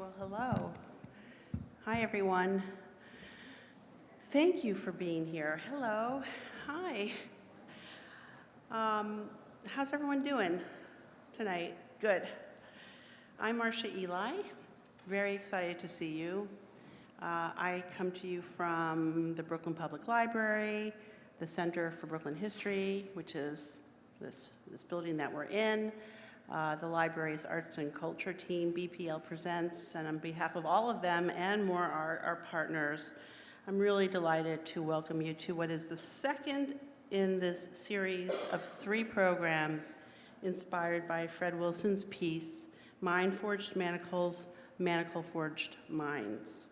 Well, hello. Hi, everyone. Thank you for being here. Hello. Hi. How's everyone doing tonight? Good. I'm Marcia Eli. Very excited to see you. I come to you from the Brooklyn Public Library, the Center for Brooklyn History, which is this building that we're in. The library's Arts and Culture team, BPL Presents, and on behalf of all of them and more our partners, I'm really delighted to welcome you to what is the second in this series of 3 programs inspired by Fred Wilson's piece, Mind Forged Manacles, Manacle Forged Minds.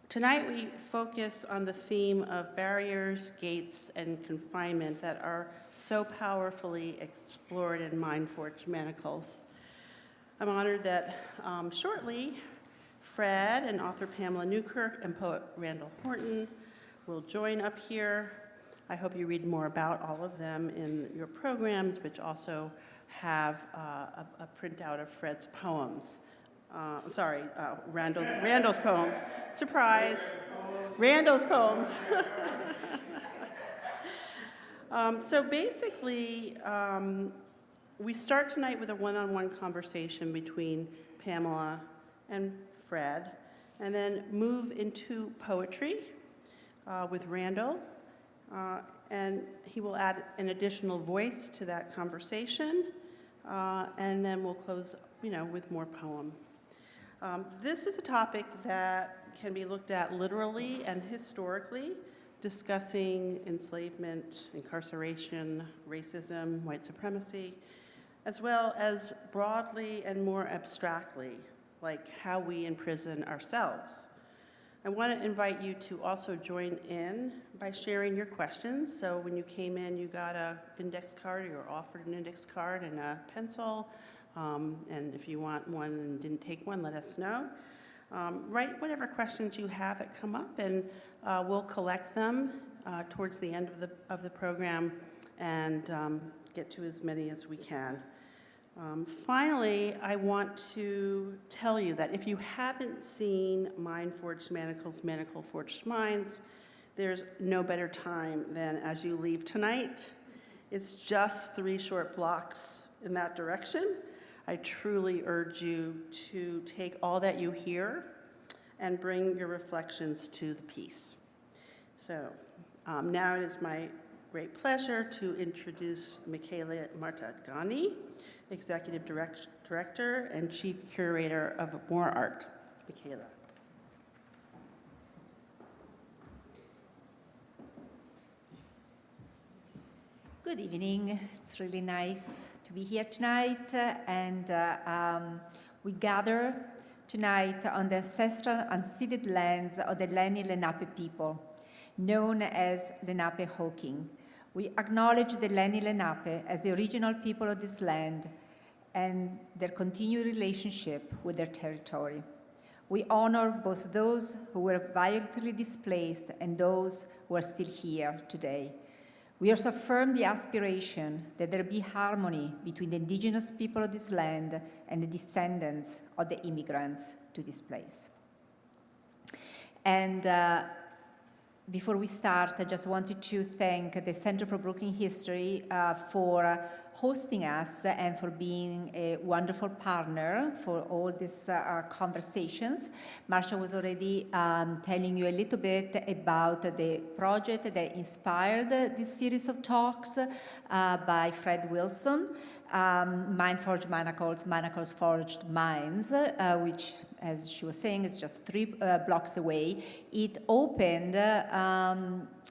Tonight we focus on the theme of barriers, gates, and confinement that are so powerfully explored in Mind Forged Manacles. I'm honored that shortly Fred and author Pamela Newkirk and poet Randall Horton will join up here. I hope you read more about all of them in your programs, which also have a printout of Fred's poems. Randall's poems. Surprise. Randall's poems. So basically, we start tonight with a one-on-one conversation between Pamela and Fred, and then move into poetry with Randall, and he will add an additional voice to that conversation, and then we'll close, with more poem. This is a topic that can be looked at literally and historically, discussing enslavement, incarceration, racism, white supremacy, as well as broadly and more abstractly, like how we imprison ourselves. I want to invite you to also join in by sharing your questions. So when you came in, you got an index card, or you were offered an index card and a pencil. And if you want one and didn't take one, let us know. Write whatever questions you have that come up, and we'll collect them towards the end of the program and get to as many as we can. Finally, I want to tell you that if you haven't seen Mind Forged Manacles, Manacle Forged Minds, there's no better time than as you leave tonight. It's just 3 short blocks in that direction. I truly urge you to take all that you hear and bring your reflections to the piece. So now it is my great pleasure to introduce Michaela Martagani, Executive Director and Chief Curator of More Art. Michaela. Good evening. It's really nice to be here tonight, and we gather tonight on the ancestral unceded lands of the Lenni Lenape people, known as Lenape-Hoking. We acknowledge the Lenni Lenape as the original people of this land and their continued relationship with their territory. We honor both those who were violently displaced and those who are still here today. We also affirm the aspiration that there be harmony between the indigenous people of this land and the descendants of the immigrants to this place. And before we start, I just wanted to thank the Center for Brooklyn History for hosting us and for being a wonderful partner for all these conversations. Marcia was already telling you a little bit about the project that inspired this series of talks by Fred Wilson, Mind Forged Manacles, Manacles Forged Minds, which, as she was saying, is just 3 blocks away. It opened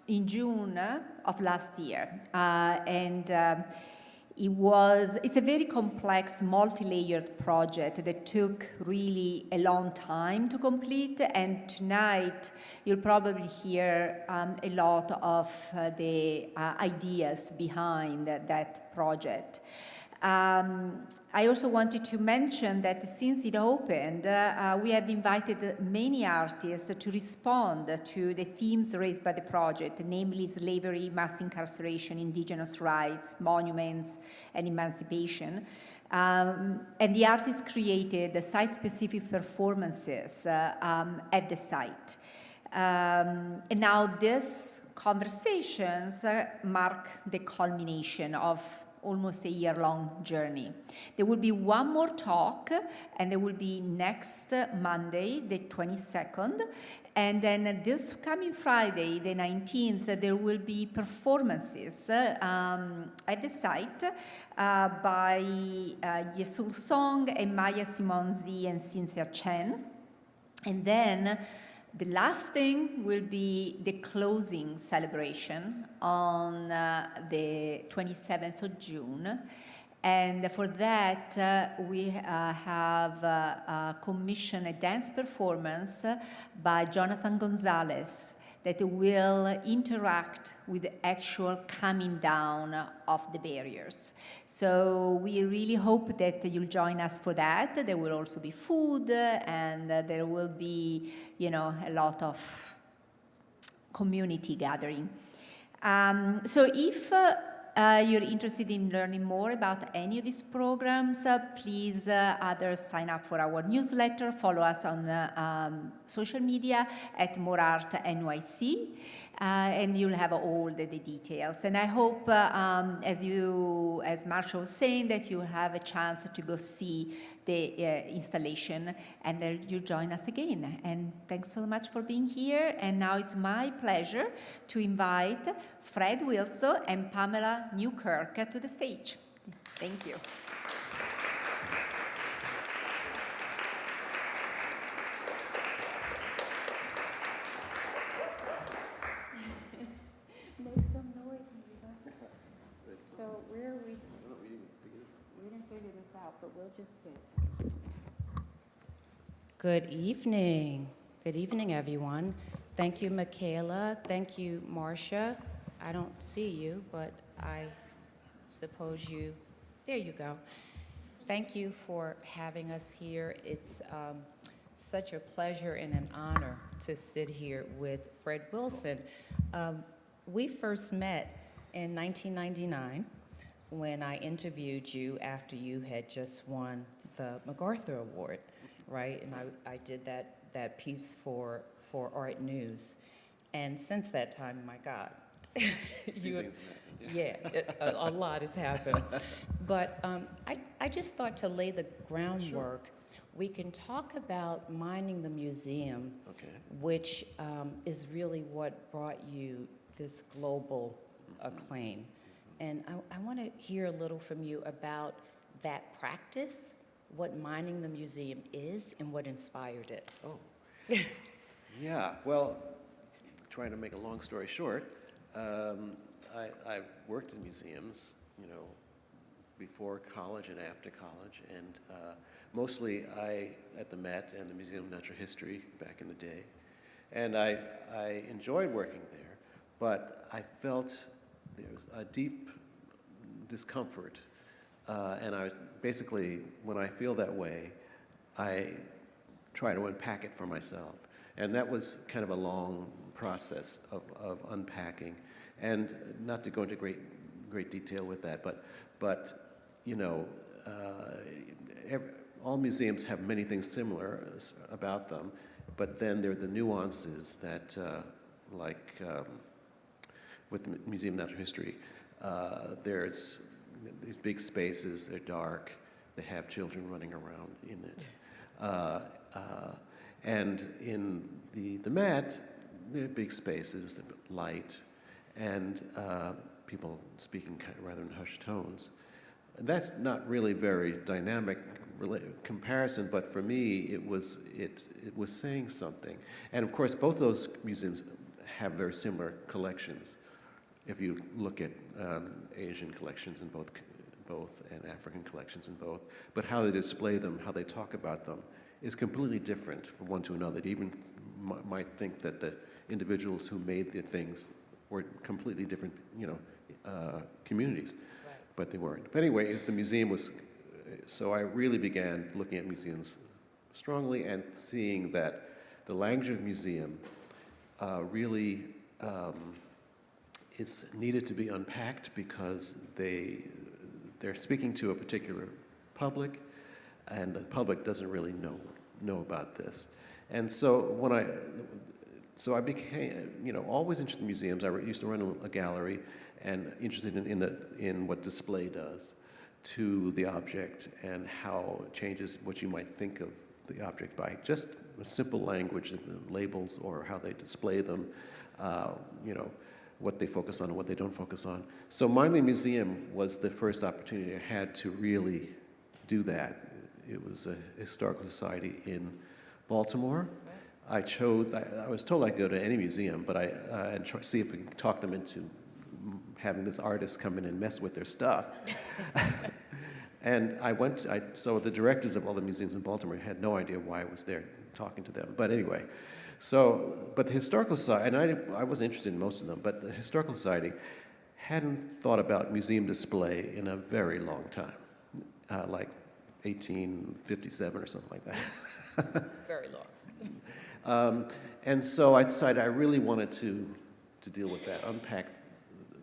in June of last year, and it's a very complex, multi-layered project that took really a long time to complete, and tonight you'll probably hear a lot of the ideas behind that project. I also wanted to mention that since it opened, we have invited many artists to respond to the themes raised by the project, namely slavery, mass incarceration, indigenous rights, monuments, and emancipation. And the artists created site-specific performances at the site. And now these conversations mark the culmination of almost a year-long journey. There will be one more talk, and there will be next Monday, the 22nd, and then this coming Friday, the 19th, there will be performances at the site by Yesul Song and Maya Simonzi and Cynthia Chen. And then the last thing will be the closing celebration on the 27th of June. And for that, we have commissioned a dance performance by Jonathan Gonzalez that will interact with the actual coming down of the barriers. So we really hope that you'll join us for that. There will also be food, and there will be, a lot of community gathering. So if you're interested in learning more about any of these programs, please either sign up for our newsletter, follow us on social media at MoreArt NYC, and you'll have all the details. And I hope, as Marcia was saying, that you have a chance to go see the installation, and then you join us again. And thanks so much for being here. And now it's my pleasure to invite Fred Wilson and Pamela Newkirk to the stage. Thank you. Make some noise. So where are we? We didn't figure this out, but we'll just sit. Good evening. Good evening, everyone. Thank you, Michaela. Thank you, Marcia. I don't see you, but I suppose you, there you go. Thank you for having us here. It's such a pleasure and an honor to sit here with Fred Wilson. We first met in 1999 when I interviewed you after you had just won the MacArthur Award, right? And I did that piece for Art News. And since that time, my God, a lot has happened. But I just thought to lay the groundwork, sure. We can talk about Mining the Museum, okay, which is really what brought you this global acclaim. And I want to hear a little from you about that practice, what Mining the Museum is, and what inspired it. Oh, yeah, well, trying to make a long story short, I worked in museums, before college and after college, and mostly at the Met and the Museum of Natural History back in the day. And I enjoyed working there, but I felt there was a deep discomfort. And I was basically, when I feel that way, I try to unpack it for myself. And that was kind of a long process of unpacking. And not to go into great detail with that, but all museums have many things similar about them, but then there are the nuances that, with the Museum of Natural History, there's these big spaces, they're dark, they have children running around in it. And in the Met, there are big spaces, light, and people speaking kind of rather in hushed tones. And that's not really very dynamic comparison, but for me, it was saying something. And of course, both those museums have very similar collections. If you look at Asian collections in both and African collections in both, but how they display them, how they talk about them, is completely different from one to another. You even might think that the individuals who made the things were completely different, communities. Right. but they weren't. But anyway, the museum was, so I really began looking at museums strongly and seeing that the language of museum really it's needed to be unpacked because they're speaking to a particular public, and the public doesn't really know about this. And so I became, always interested in museums. I used to run a gallery, and interested in what display does to the object and how it changes what you might think of the object by just a simple language, the labels or how they display them, what they focus on and what they don't focus on. So Mindley Museum was the first opportunity I had to really do that. It was a historical society in Baltimore. I was told I could go to any museum, but and see if we could talk them into having this artist come in and mess with their stuff. And so the directors of all the museums in Baltimore had no idea why I was there talking to them. But anyway, but the Historical Society, and I was interested in most of them, but the Historical Society hadn't thought about museum display in a very long time, like 1857 or something like that. Very long. And so I decided I really wanted to deal with that, unpack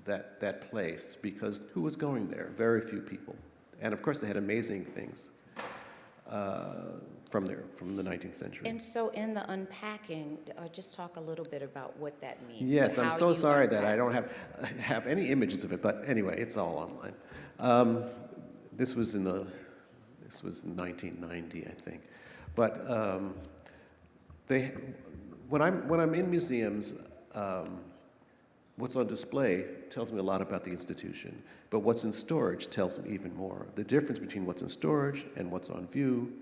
that place, because who was going there? Very few people. And of course they had amazing things from the 19th century. And so in the unpacking, just talk a little bit about what that means. Yes, I'm How so you sorry that I unpacked. don't have any images of it, but anyway, it's all online. This was in 1990, I think. But when I'm in museums, what's on display tells me a lot about the institution, but what's in storage tells me even more. The difference between what's in storage and what's on view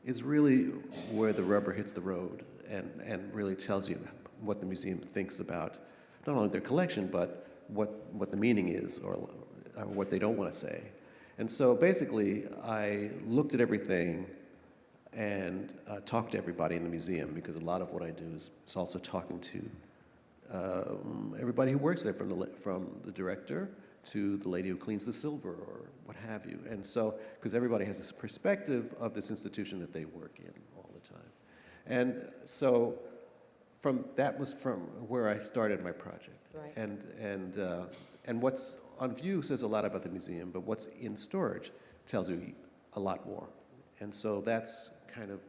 is really where the rubber hits the road and really tells you what the museum thinks about not only their collection, but what the meaning is or what they don't want to say. And so basically, I looked at everything and talked to everybody in the museum, because a lot of what I do is also talking to everybody who works there, from the director to the lady who cleans the silver or what have you. And so, because everybody has this perspective of this institution that they work in all the time. And so that was from where I started my project. Right. And what's on view says a lot about the museum, but what's in storage tells you a lot more. And so that's kind of,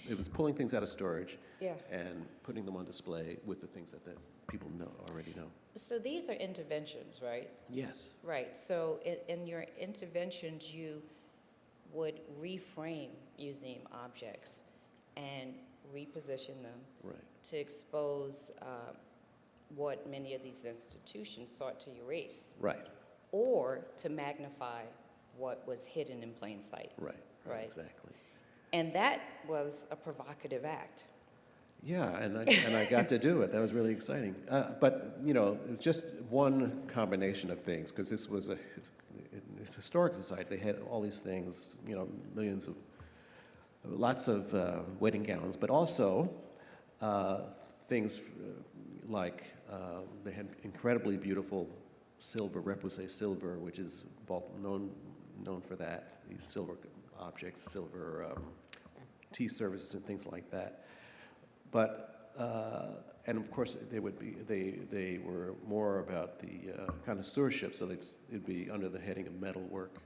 it was pulling things out of storage, Yeah. and putting them on display with the things that people already know. So these are interventions, right? Yes. Right. So in your interventions, you would reframe museum objects and reposition them Right. to expose what many of these institutions sought to erase, Right. or to magnify what was hidden in plain sight. Right. Right. Exactly. And that was a provocative act. Yeah, and I got to do it. That was really exciting. But just one combination of things, because this was it's a historic society. They had all these things, lots of wedding gowns, but also things like they had incredibly beautiful silver, repoussé silver, which is known for that. These silver objects, silver tea services and things like that. But and of course they were more about the connoisseurship, so it'd be under the heading of metal work.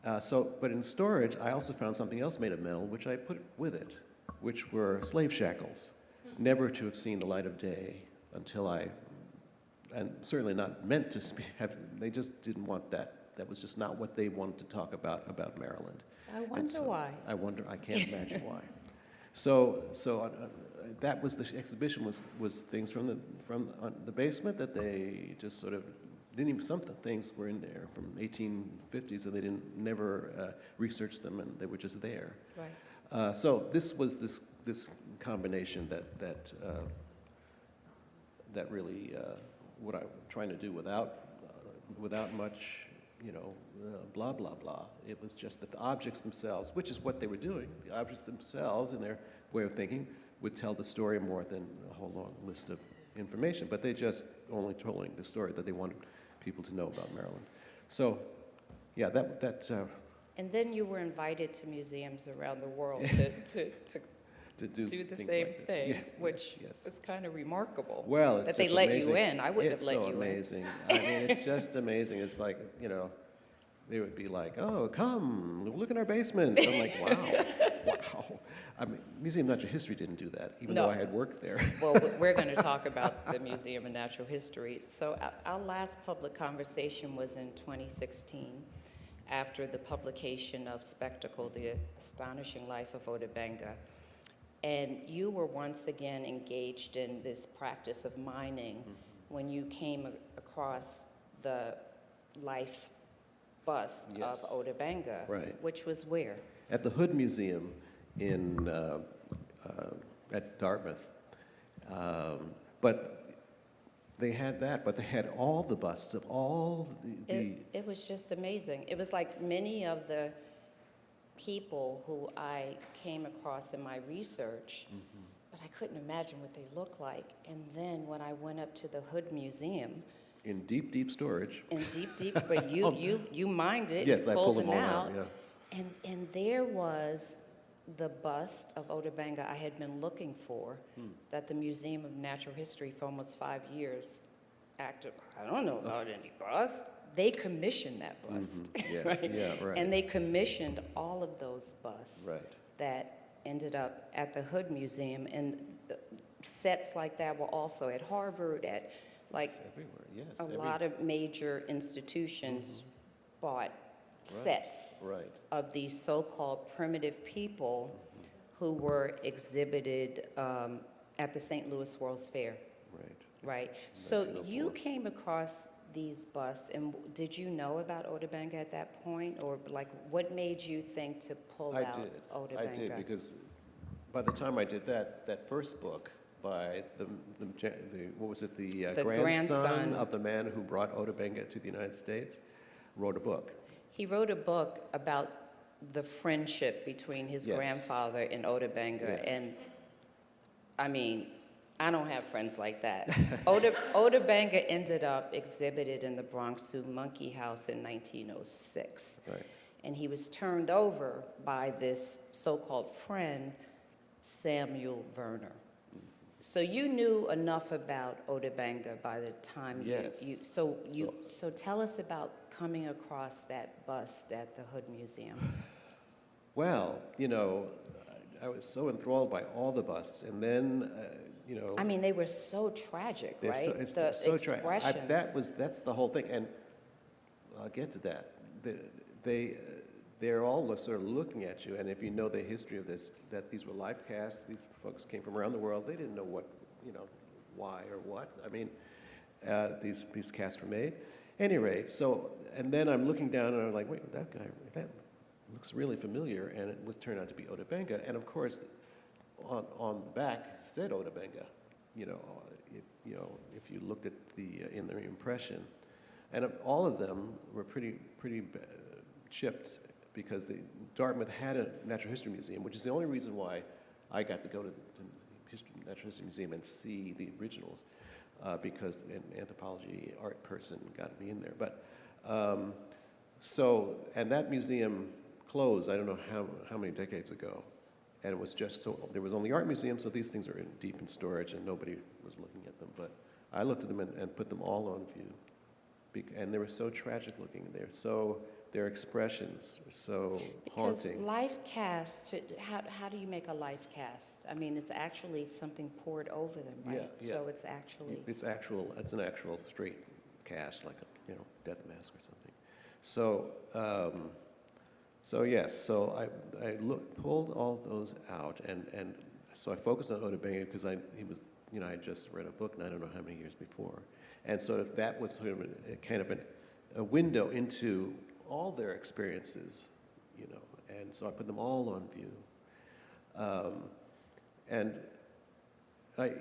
But in storage, I also found something else made of metal, which I put with it, which were slave shackles, never to have seen the light of day until and certainly not meant to have. They just didn't want that. That was just not what they wanted to talk about Maryland. I wonder why. I can't imagine why. So that was the exhibition was things from the basement that they just sort of didn't even, some things were in there from 1850s, and they never researched them, and they were just there. Right. So this was this combination that really what I'm trying to do without much blah blah blah. It was just that the objects themselves, which is what they were doing, the objects themselves in their way of thinking would tell the story more than a whole long list of information. But they just only told the story that they wanted people to know about Maryland. So yeah, that And then you were invited to museums around the world to to do the things same like this. thing, Yes, which yes. is kind of remarkable. Well, it's that they just let amazing. you in. I wouldn't have let It's so you in. amazing. I mean, it's just amazing. It's like, you know, they would be like, "Oh, come, look in our basement." I'm like, "Wow, wow." I mean, Museum of Natural History didn't do that, even though No. I had worked there. Well, we're going to talk about the Museum of Natural History. So our last public conversation was in 2016, after the publication of Spectacle, The Astonishing Life of Oda Benga. And you were once again engaged in this practice of mining when you came across the life bust Yes. of Oda Benga, Right. which was where? At the Hood Museum at Dartmouth. But they had that, but they had all the busts of all the It was just amazing. It was like many of the people who I came across in my research, but I couldn't imagine what they looked like. And then when I went up to the Hood Museum, in deep, deep storage. in deep, but you mined it, Yes, you I pulled pulled them all out, yeah. and there was the bust of Oda Benga I had been looking for, that the Museum of Natural History for almost 5 years acted, I don't know about any bust. They commissioned that bust, Yeah, right? yeah, right. And they commissioned all of those busts Right. that ended up at the Hood Museum, and sets like that were also at Harvard, at like It's everywhere, yes. a lot of major institutions bought sets Right. of these so-called primitive people who were exhibited at the St. Louis World's Fair, Right. right? So you 1904. came across these busts, and did you know about Oda Benga at that point? Or like, what made you think to pull I out did. Oda I Benga? did, because by the time I did that first book by the what was it, the The grandson grandson. of the man who brought Oda Benga to the United States, wrote a book. He wrote a book about the friendship between his Yes. grandfather and Oda Benga, Yes. and I mean, I don't have friends like that. Oda Benga ended up exhibited in the Bronx Zoo Monkey House in 1906. Right. And he was turned over by this so-called friend, Samuel Werner. So you knew enough about Oda Benga by the time Yes. so tell us about coming across that bust at the Hood Museum. Well, you know, I was so enthralled by all the busts, and then, you know, I mean, they were so tragic, they're right? it's The so expressions. that's the whole thing, and I'll get to that. They're all sort of looking at you, and if you know the history of this, that these were life casts, these folks came from around the world, they didn't know what, you know, why or what. I mean, these casts were made. Any rate, so, and then I'm looking down and I'm like, wait, that guy, that looks really familiar, and it was turned out to be Oda Benga, and of course, on the back said Oda Benga, you know, if you looked at in the impression, and all of them were pretty chipped, because Dartmouth had a natural history museum, which is the only reason why I got to go to the Natural History Museum and see the originals, because an anthropology art person got me in there. But and that museum closed, I don't know how many decades ago, and it was just so, there was only art museum, so these things are deep in storage and nobody was looking at them. But I looked at them and put them all on view, and they were so tragic looking. Their expressions were so haunting. Because life cast, how do you make a life cast? I mean, it's actually something poured over them, right? Yeah. So it's actually, It's an actual straight cast, like a, you know, death mask or something. So yes, I pulled all those out, and so I focused on Oda Benga because he was, you know, I just read a book, and I don't know how many years before, and so that was sort of a window into all their experiences, you know, and so I put them all on view, and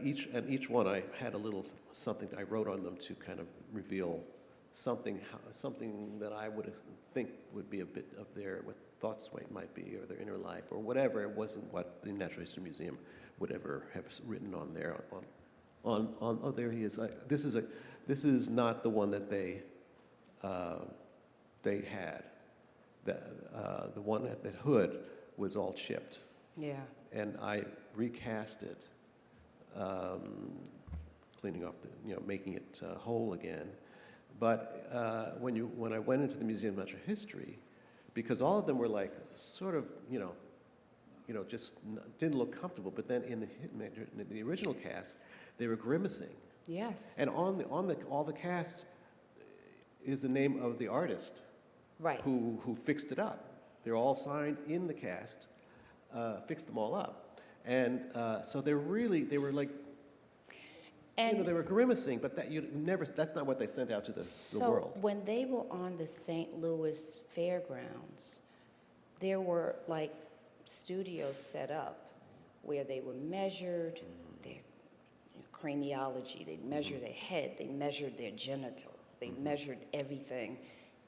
each one I had a little something I wrote on them to kind of reveal something that I would think would be a bit of what thoughts might be, or their inner life, or whatever. It wasn't what the Natural History Museum would ever have written on there. Oh, there he is. This is not the one that they had. the one at the hood was all chipped. Yeah. And I recast it, cleaning off making it whole again. But when I went into the Museum of Natural History, because all of them were like sort of, just didn't look comfortable. But then in the original cast, they were grimacing. Yes. And on all the cast is the name of the artist Right. who fixed it up. They're all signed in the cast, fixed them all up. And so they were like, And they were grimacing, but that's not what they sent out to the world. when they were on the St. Louis Fairgrounds, there were like studios set up where they were measured, their craniology, they measured their head, they measured their genitals, they measured everything.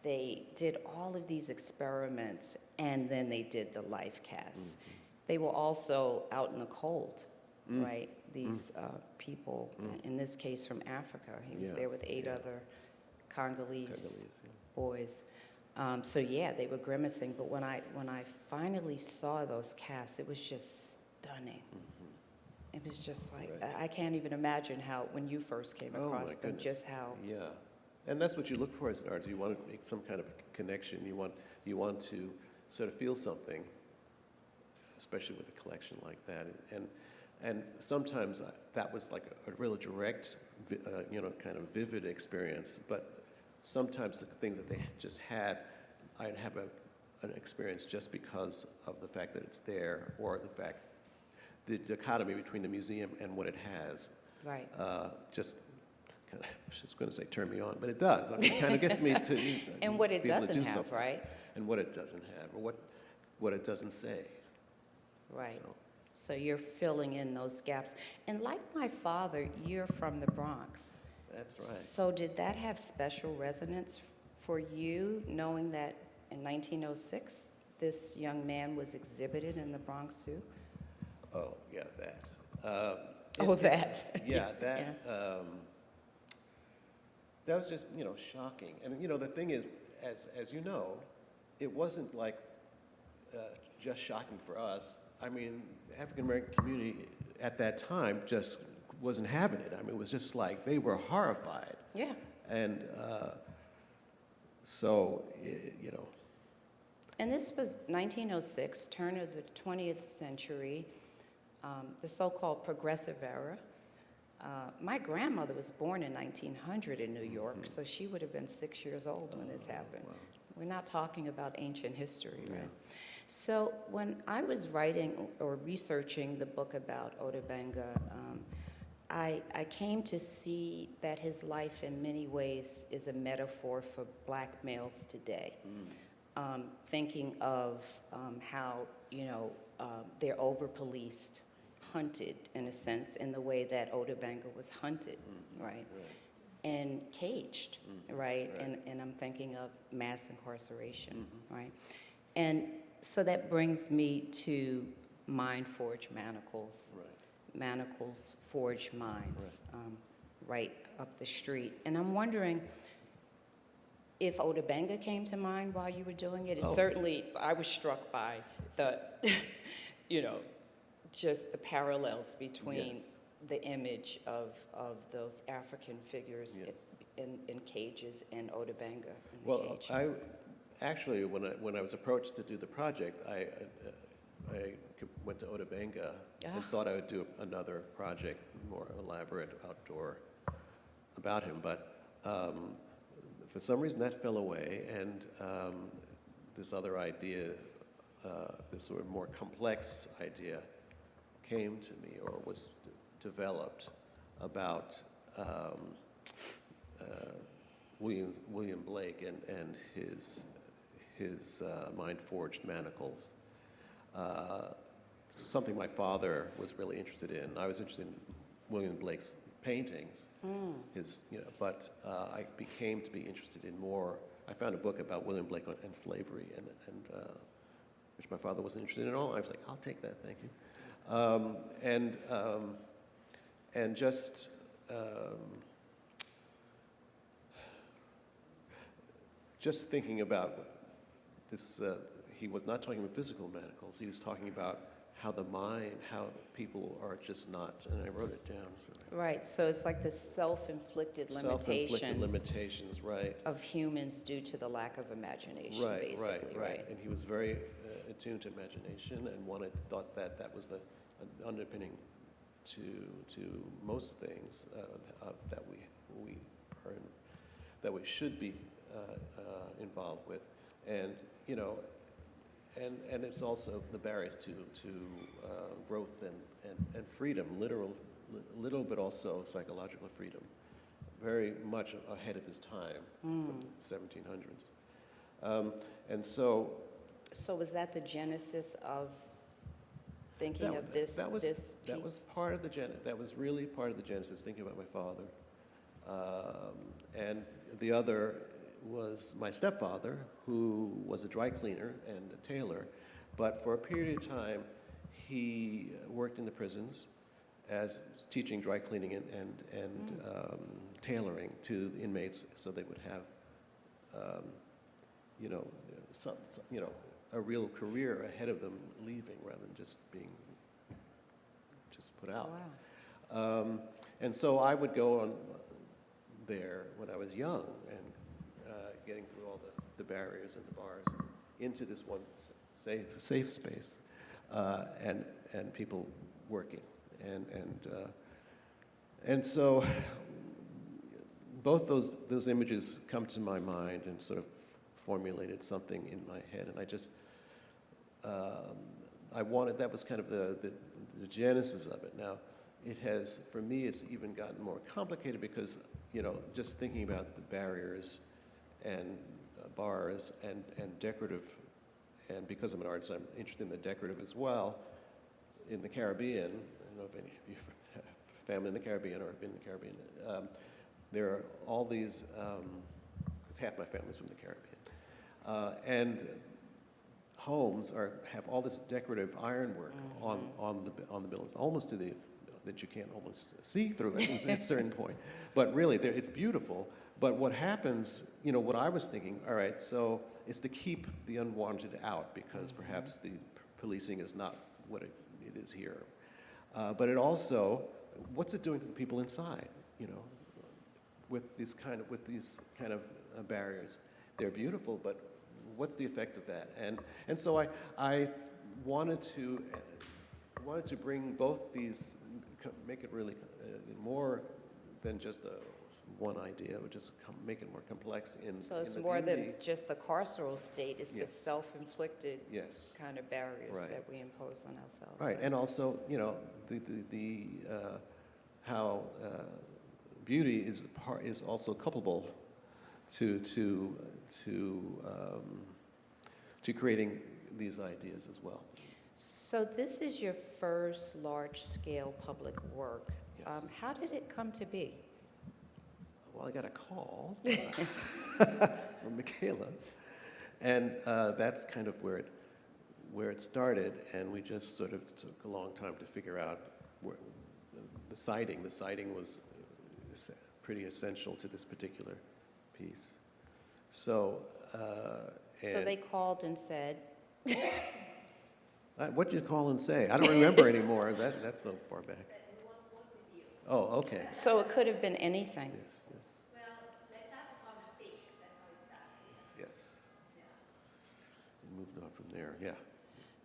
They did all of these experiments, and then they did the life cast. They were also out in the cold, right? These people, in this case from Africa. He was there with 8 other Congolese boys. So yeah, they were grimacing. But when I finally saw those casts, it was just stunning. It was just like, I can't even imagine how, when you first came across them, goodness. just how. Yeah, and that's what you look for as an artist. You want to make some kind of connection. You want to sort of feel something, especially with a collection like that. And sometimes that was like a real direct, kind of vivid experience. But sometimes the things that they just had, I'd have an experience just because of the fact that it's there, or the dichotomy between the museum and what it has. Right. Just kind of, I was just going to say turn me on, but it does. I mean, it kind of gets me to And what it be able to doesn't do have, something. right? And what it doesn't have, or what it doesn't say. Right. So you're filling in those gaps. And like my father, you're from the Bronx. That's right. So did that have special resonance for you, knowing that in 1906, this young man was exhibited in the Bronx Zoo? Oh, yeah, that. That. Yeah, that. Yeah. That was just, shocking. And the thing is, as you know, it wasn't like just shocking for us. I mean, the African American community at that time just wasn't having it. I mean, it was just like they were horrified. Yeah. And so, And this was 1906, turn of the 20th century, the so-called progressive era. My grandmother was born in 1900 in New York, so she would have been 6 years old when this happened. Wow. We're not talking about ancient history, right? So when I was writing or researching the book about Oda Benga, I came to see that his life in many ways is a metaphor for black males today. Thinking of how, they're over-policed, hunted, in a sense, in the way that Oda Benga was hunted, right? And caged, right? And I'm thinking of mass incarceration, right? And so that brings me to Mind Forge Manacles. Manacles Forge Minds, right up the street. And I'm wondering if Oda Benga came to mind while you were doing it. And certainly, I was struck by the, just the parallels between the image of those African figures in cages and Oda Benga in the cage. Well, actually, when I was approached to do the project, I went to Oda Benga and thought I would do another project, more elaborate, outdoor, about him. But for some reason, that fell away, and this other idea, this sort of more complex idea, came to me, or was developed, about William Blake and his mind-forged manacles. Something my father was really interested in. I was interested in William Blake's paintings, but I became to be interested in more. I found a book about William Blake and slavery, and which my father wasn't interested in at all. I was like, I'll take that, thank you. And just thinking about he was not talking about physical manacles. He was talking about how the mind, how people are just not, and I wrote it down. So. Right, so it's like the self-inflicted limitations. Self-inflicted limitations, right. Of humans due to the lack of imagination, Right, basically, right. And he was very attuned to imagination and thought that was the underpinning to most things that we should be involved with, and you know, and it's also the barriers to growth and freedom, little but also psychological freedom, very much ahead of his time from the 1700s, and so. So was that the genesis of thinking of this That was piece? part of the that was really part of the genesis, thinking about my father. And the other was my stepfather, who was a dry cleaner and a tailor. But for a period of time, he worked in the prisons as teaching dry cleaning and tailoring to the inmates, so they would have, a real career ahead of them, leaving rather than just being put out. Oh, wow. And so I would go on there when I was young, and getting through all the barriers and the bars into this one safe space, and people working, and so both those images come to my mind and sort of formulated something in my head, and I just that was kind of the genesis of it. Now, it has, for me, it's even gotten more complicated because, just thinking about the barriers and bars and decorative, and because I'm an artist, I'm interested in the decorative as well. In the Caribbean, I don't know if any of you have family in the Caribbean or have been in the Caribbean, there are all these, because half my family's from the Caribbean, and homes have all this decorative ironwork on the buildings, almost to that you can't almost see through it at a certain point. But really, it's beautiful. But what happens, what I was thinking, all right, so it's to keep the unwanted out, because perhaps the policing is not what it is here. But it also, what's it doing to the people inside? With these kind of barriers, they're beautiful, but what's the effect of that? And so I wanted to bring both these, make it really more than just one idea, but just make it more complex So it's in the more than beauty. just the carceral state, it's the Yes. self-inflicted Yes. kind of barriers Right. that we impose on ourselves. Right, and also, how beauty is also couplable to creating these ideas as well. So this is your first large-scale public work. Yes. How did it come to be? Well, I got a call from Michaela, and that's kind of where it started, and we just sort of took a long time to figure out the siting. The siting was pretty essential to this particular piece. So, So they called and said, what did you call and say? I don't remember anymore. That's so far back. Oh, okay. so it could have been anything. Yes. Well, let's have a conversation. That's how it started. Yes. We moved on from there. Yeah.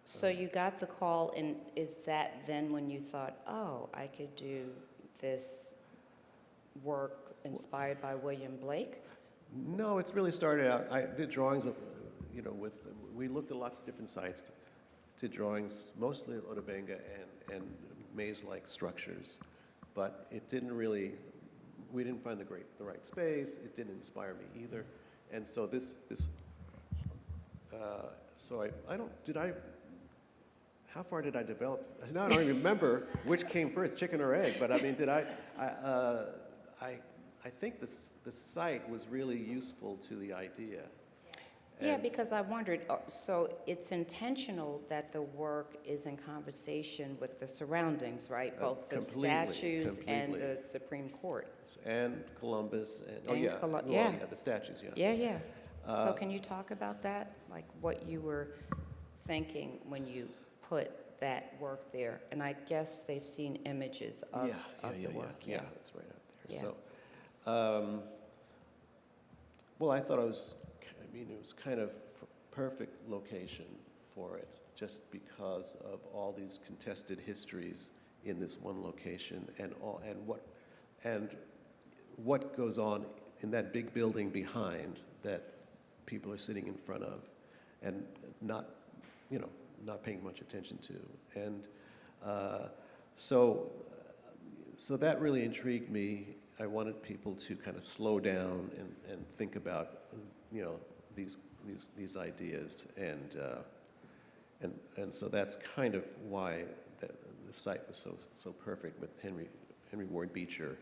So you got the call, and is that then when you thought, oh, I could do this work inspired by William Blake? No, it's really started out. I did drawings, we looked at lots of different sites to drawings, mostly of Benga and maze-like structures, but it didn't really. We didn't find the right space. It didn't inspire me either, and so How far did I develop? Now I don't even remember which came first, chicken or egg. But I mean, I think the site was really useful to the idea. Yeah, And- because I wondered, so it's intentional that the work is in conversation with the surroundings, right? Both the completely, statues and completely. the Supreme Court. And Columbus, and And yeah, yeah. the statues, yeah. Yeah, yeah. So can you talk about that? Like what you were thinking when you put that work there? And I guess they've seen images of the work. Yeah, it's right out there. Yeah. So, well, I thought it was kind of perfect location for it, just because of all these contested histories in this one location, and what goes on in that big building behind that people are sitting in front of, and not paying much attention to, and so that really intrigued me. I wanted people to kind of slow down and think about, these ideas, and so that's kind of why the site was so perfect, with Henry Ward Beecher,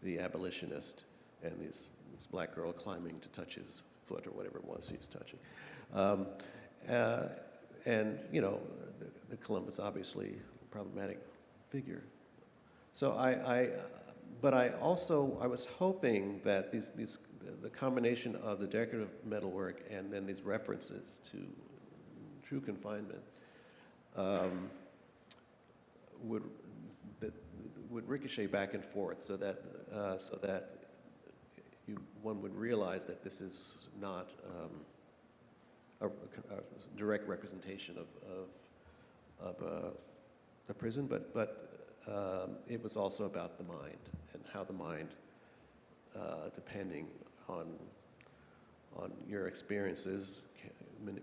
the abolitionist, and this black girl climbing to touch his foot or whatever it was he was touching, and the Columbus, obviously problematic figure. So but I was hoping that the combination of the decorative metalwork and then these references to true confinement would ricochet back and forth, so that one would realize that this is not a direct representation of a prison, but it was also about the mind, and how the mind, depending on your experiences,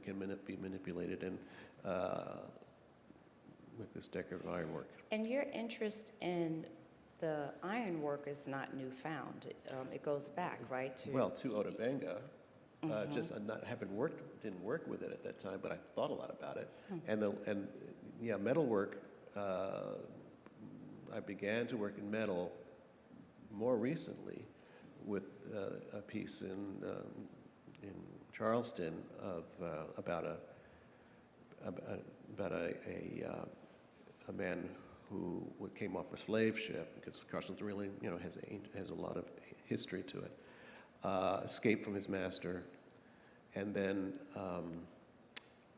can be manipulated, and with this decorative ironwork. And your interest in the ironwork is not newfound. It goes back, right? To Oda Benga. Just didn't work with it at that time, but I thought a lot about it. And metalwork. I began to work in metal more recently with a piece in Charleston about a man who came off a slave ship, because Charleston's really has a lot of history to it. Escaped from his master, and then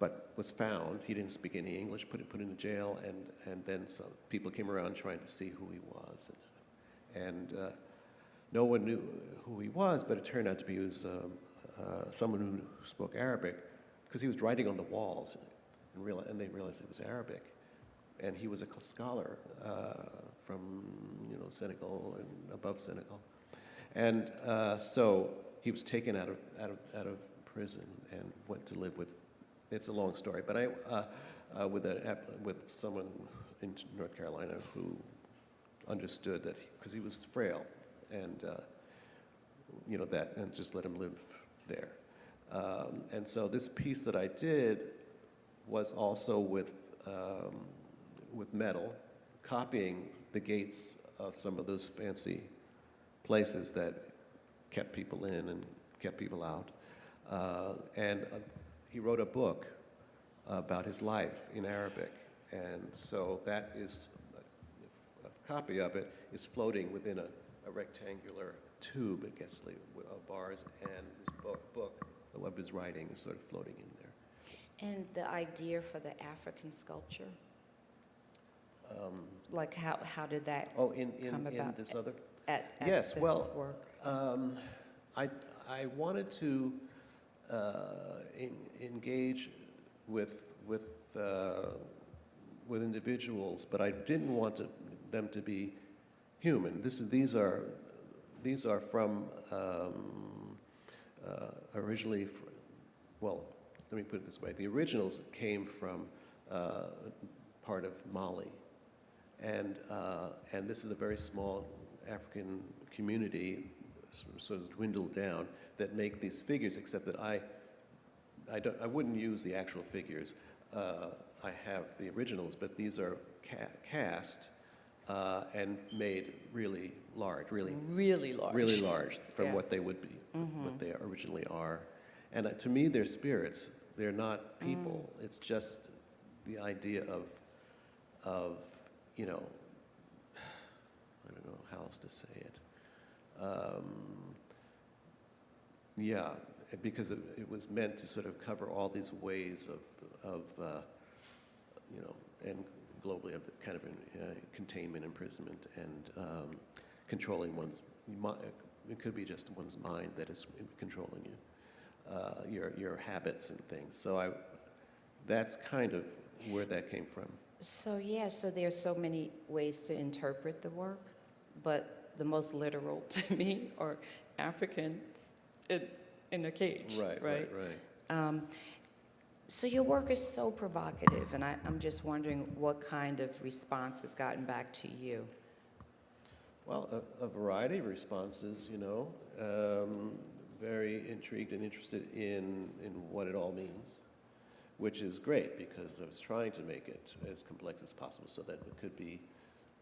but was found. He didn't speak any English, put into jail, and then some people came around trying to see who he was, and no one knew who he was, but it turned out to be someone who spoke Arabic, because he was writing on the walls, and they realized it was Arabic, and he was a scholar from Senegal and above Senegal, and so he was taken out of prison and went to live with. It's a long story, but with someone in North Carolina who understood that, because he was frail, and and just let him live there. And so this piece that I did was also with metal, copying the gates of some of those fancy places that kept people in and kept people out. And he wrote a book about his life in Arabic, and so that is a copy of it is floating within a rectangular tube, I guess, of bars, and his book of his writing is sort of floating in there. And the idea for the African sculpture, like how did that come about? In this other. At Yes, this well, work? I wanted to engage with individuals, but I didn't want them to be human. These are from originally. Well, let me put it this way: the originals came from part of Mali, and this is a very small African community, sort of dwindled down, that make these figures, except that I wouldn't use the actual figures. I have the originals, but these are cast and made really large, really large from what they would be, what they originally are. And to me, they're spirits. They're not people. It's just the idea of I don't know how else to say it. because it was meant to sort of cover all these ways of you know, and globally of kind of containment, imprisonment, and controlling one's mind. It could be just one's mind that is controlling you, your habits and things. So that's kind of where that came from. So yeah, so there's so many ways to interpret the work, but the most literal to me are Africans in a cage, right? So your work is so provocative, and I'm just wondering what kind of response has gotten back to you. Well, a variety of responses, you know, very intrigued and interested in what it all means, which is great because I was trying to make it as complex as possible so that it could be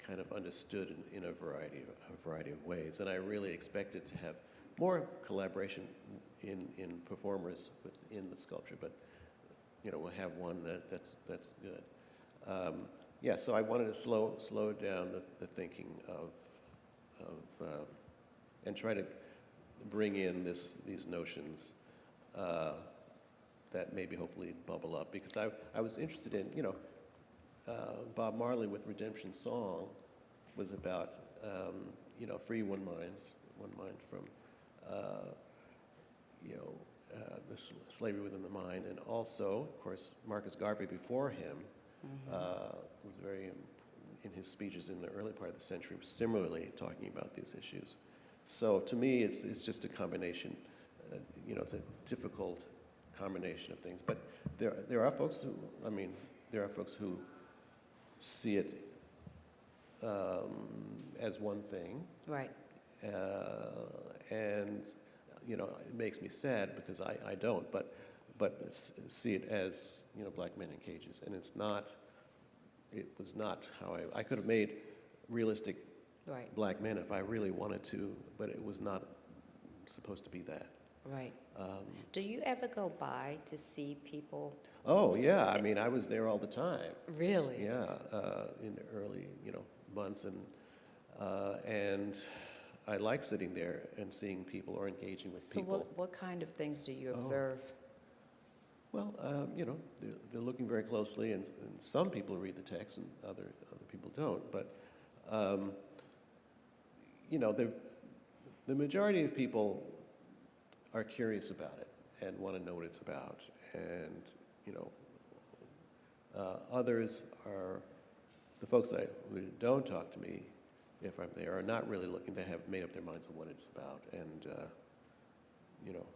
kind of understood in a variety of ways. And I really expected to have more collaboration in performers within the sculpture, but you know, we'll have one that's good. Yeah, so I wanted to slow down the thinking of and try to bring in these notions that maybe hopefully bubble up, because I was interested in, you know, Bob Marley with Redemption Song was about, you know, free one mind from, you know, the slavery within the mind, and also, of course, Marcus Garvey before him was very, in his speeches in the early part of the century, was similarly talking about these issues. So to me, it's just a combination, you know, it's a difficult combination of things. But there are folks who, I mean, there are folks who see it as one thing. Right. And, you know, it makes me sad because I don't, but see it as, you know, black men in cages. And it was not how I could have made realistic black men if I really wanted to, but it was not supposed to be that. Right. Do you ever go by to see people? Oh, yeah. I mean, I was there all the time. Really? Yeah, in the early, you know, months, and I like sitting there and seeing people or engaging with people. So what kind of things do you observe? Well, you know, they're looking very closely, and some people read the text and other people don't. But, you know, the majority of people are curious about it and want to know what it's about. And, you know, others are, the folks who don't talk to me, if I'm there, are not really looking. They have made up their minds on what it's about. And, you know,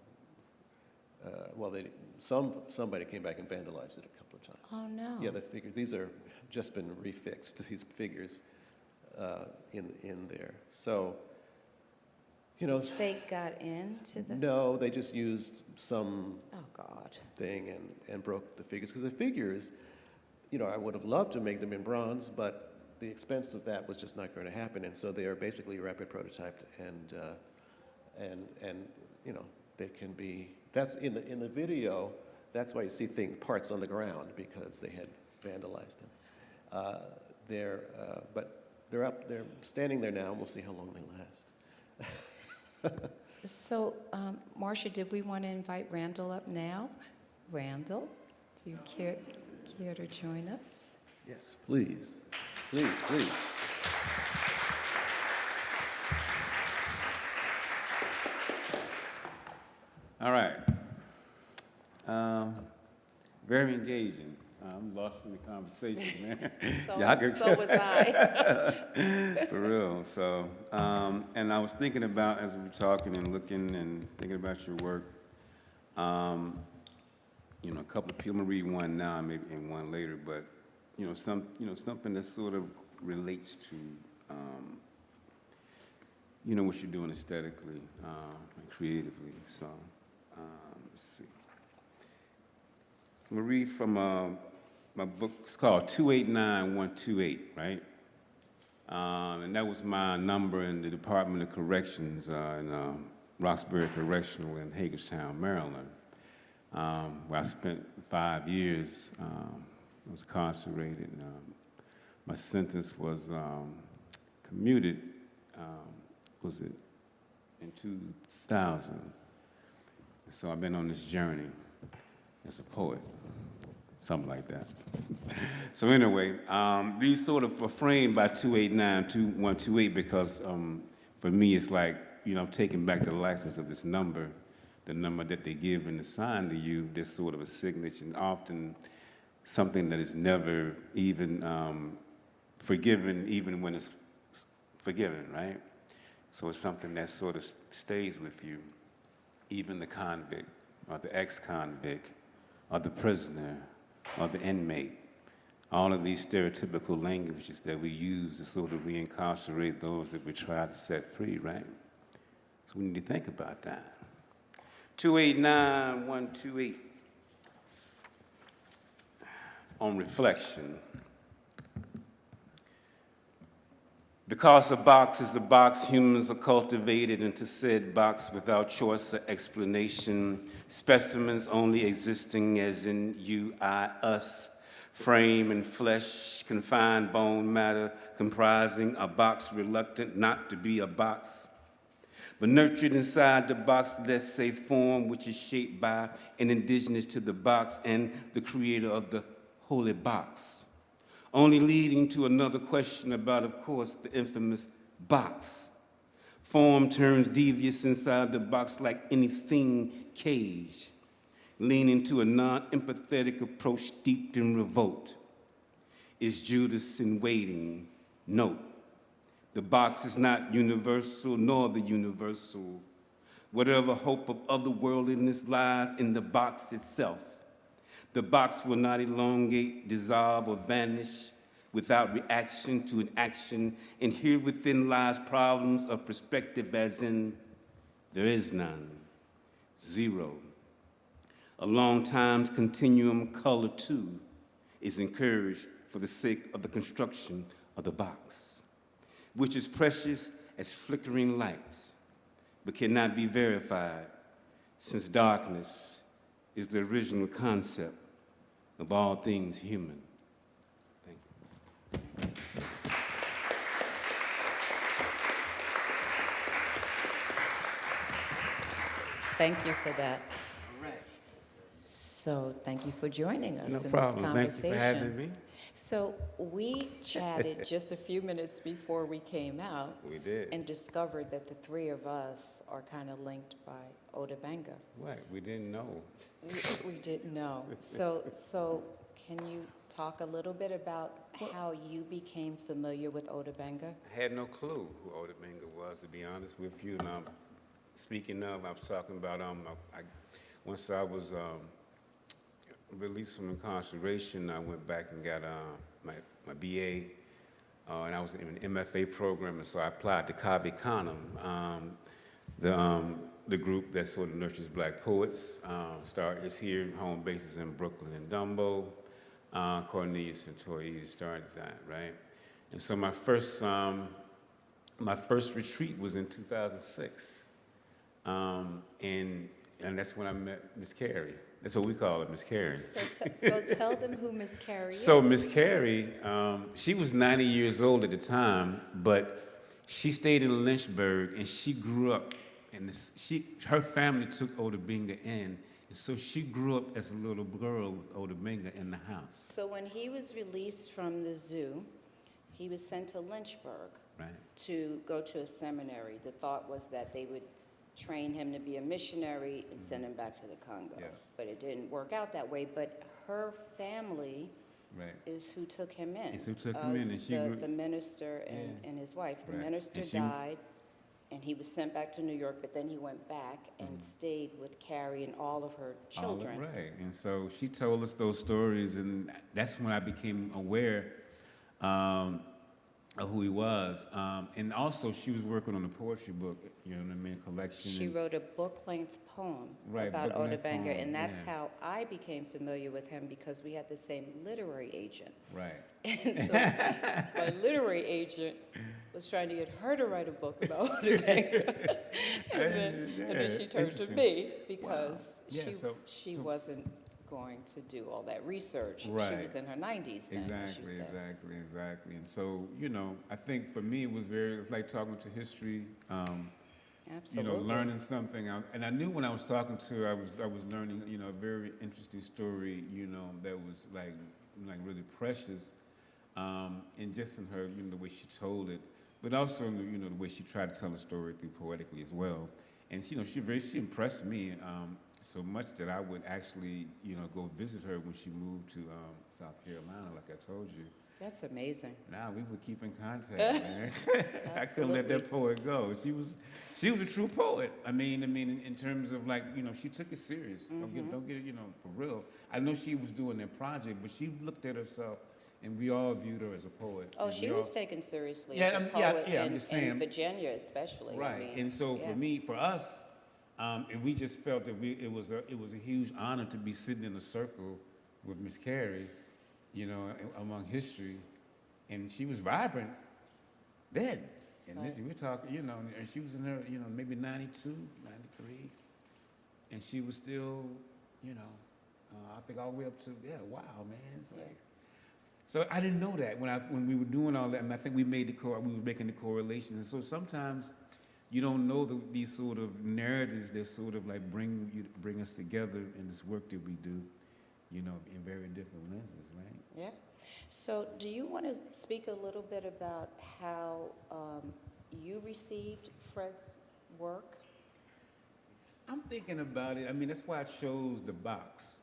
well, somebody came back and vandalized it a couple of times. Oh, no. Yeah, the figures, these are just been refixed, these figures in there. So, you know. They got into the... No, they just used some thing and broke the figures. Because the figures, you know, I would have loved to make them in bronze, but the expense of that was just not going to happen. And so they are basically rapid prototyped, and you know, they can be, that's in the video, that's why you see parts on the ground, because they had vandalized them. But they're standing there now, and we'll see how long they last. So, Marcia, did we want to invite Randall up now? Randall, do you care to join us? Yes, please. Please, please. All right. Very engaging. I'm lost in the conversation, man. So was I. For real. So, and I was thinking about, as we were talking and looking and thinking about your work, you know, a couple of people, I'm gonna read one now, maybe and one later, but you know, something that sort of relates to, you know, what you're doing aesthetically and creatively. So, let's see. So I'm gonna read from my book. It's called 289128, right? And that was my number in the Department of Corrections in Roxbury Correctional in Hagerstown, Maryland, where I spent 5 years. I was incarcerated. My sentence was commuted, was it in 2000? So I've been on this journey as a poet, something like that. So anyway, these sort of are framed by 289, 2128 because for me it's like, you know, taking back the license of this number, the number that they give and assign to you, this sort of a signature, and often something that is never even forgiven, even when it's forgiven, right? So it's something that sort of stays with you. Even the convict, or the ex-convict, or the prisoner, or the inmate. All of these stereotypical languages that we use to sort of reincarcerate those that we try to set free, right? So we need to think about that. 289128. On reflection. Because a box is a box, humans are cultivated into said box without choice or explanation, specimens only existing as in you, I, us, frame and flesh, confined bone matter, comprising a box reluctant not to be a box, but nurtured inside the box, let's say form, which is shaped by and indigenous to the box and the creator of the holy box. Only leading to another question about, of course, the infamous box. Form turns devious inside the box like anything caged, leaning to a non-empathetic approach steeped in revolt. Is Judas in waiting? No. The box is not universal, nor the universal. Whatever hope of otherworldliness lies in the box itself. The box will not elongate, dissolve, or vanish without reaction to an action, and here within lies problems of perspective as in there is none, zero. A long time's continuum color too is encouraged for the sake of the construction of the box, which is precious as flickering light, but cannot be verified since darkness is the original concept of all things human. Thank you. Thank you for that. So thank you for joining us No in problem. this Thank you for having me. So we chatted just a few minutes before we came out We did. and discovered that the three of us are kind of linked by Oda Benga. Right, we didn't know. We didn't know. So can you talk a little bit about how you became familiar with Oda Benga? I had no clue who Oda Benga was, to be honest with you. And speaking of, I was talking about once I was released from incarceration, I went back and got my BA, and I was in an MFA program, and so I applied to Kabi Khanum, the group that sort of nurtures black poets. Is here, home base is in Brooklyn and Dumbo. Cornelius and Toy started that, right? And so my first retreat was in 2006, and that's when I met Miss Carey. That's what we call her, Miss Carey. So tell them who Miss Carey is. So Miss Carey, she was 90 years old at the time, but she stayed in Lynchburg, and she grew up, and her family took Oda Benga in, and so she grew up as a little girl with Oda Benga in the house. So when he was released from the zoo, he was sent to Lynchburg to go to a seminary. The thought was that they would train him to be a missionary and send him back to the Congo. Yeah. But it didn't work out that way. But her family is who took him in. It's who took him in, and she the minister and his wife. The minister died, and he was sent back to New York, but then he went back and stayed with Carrie and all of her children. Right, and so she told us those stories, and that's when I became aware of who he was. And also, she was working on a poetry book, you know what I mean, collection. She wrote a book-length poem about Oda Benga, and that's how I became familiar with him, because we had the same literary agent. Right. And so my literary agent was trying to get her to write a book about Oda Benga. and then she turned to me because she wasn't going to do all that research. Right. She was in her 90s then. Exactly. And so, you know, I think for me it was like talking to history. Absolutely. learning something. And I knew when I was talking to her, I was learning, a very interesting story, that was like really precious, and just in her, the way she told it, but also, the way she tried to tell the story through poetically as well. And she impressed me so much that I would actually, go visit her when she moved to South Carolina, like I told you. That's amazing. Nah, we would keep in contact, man. I couldn't let that poet go. She was a true poet. I mean, in terms of like, she took it serious. Don't get it, for real. I know she was doing that project, but she looked at herself, and we all viewed her as a poet. Oh, And she we was all- taken seriously Yeah, as a I'm poet I'm just saying. in Virginia especially. I Right, mean, and so yeah. for us, and we just felt that it was a huge honor to be sitting in a circle with Miss Carey, among history, and she was vibrant then. And this, we're talking, and she was in her, maybe 92, 93, and she was still, I think all the way up to, wow, man, it's like. So I didn't know that when we were doing all that, and I think we were making the correlations. And so sometimes you don't know these sort of narratives that sort of like bring us together in this work that we do, in very different lenses, right? Yeah. So do you want to speak a little bit about how you received Fred's work? I'm thinking about it. I mean, that's why I chose the box.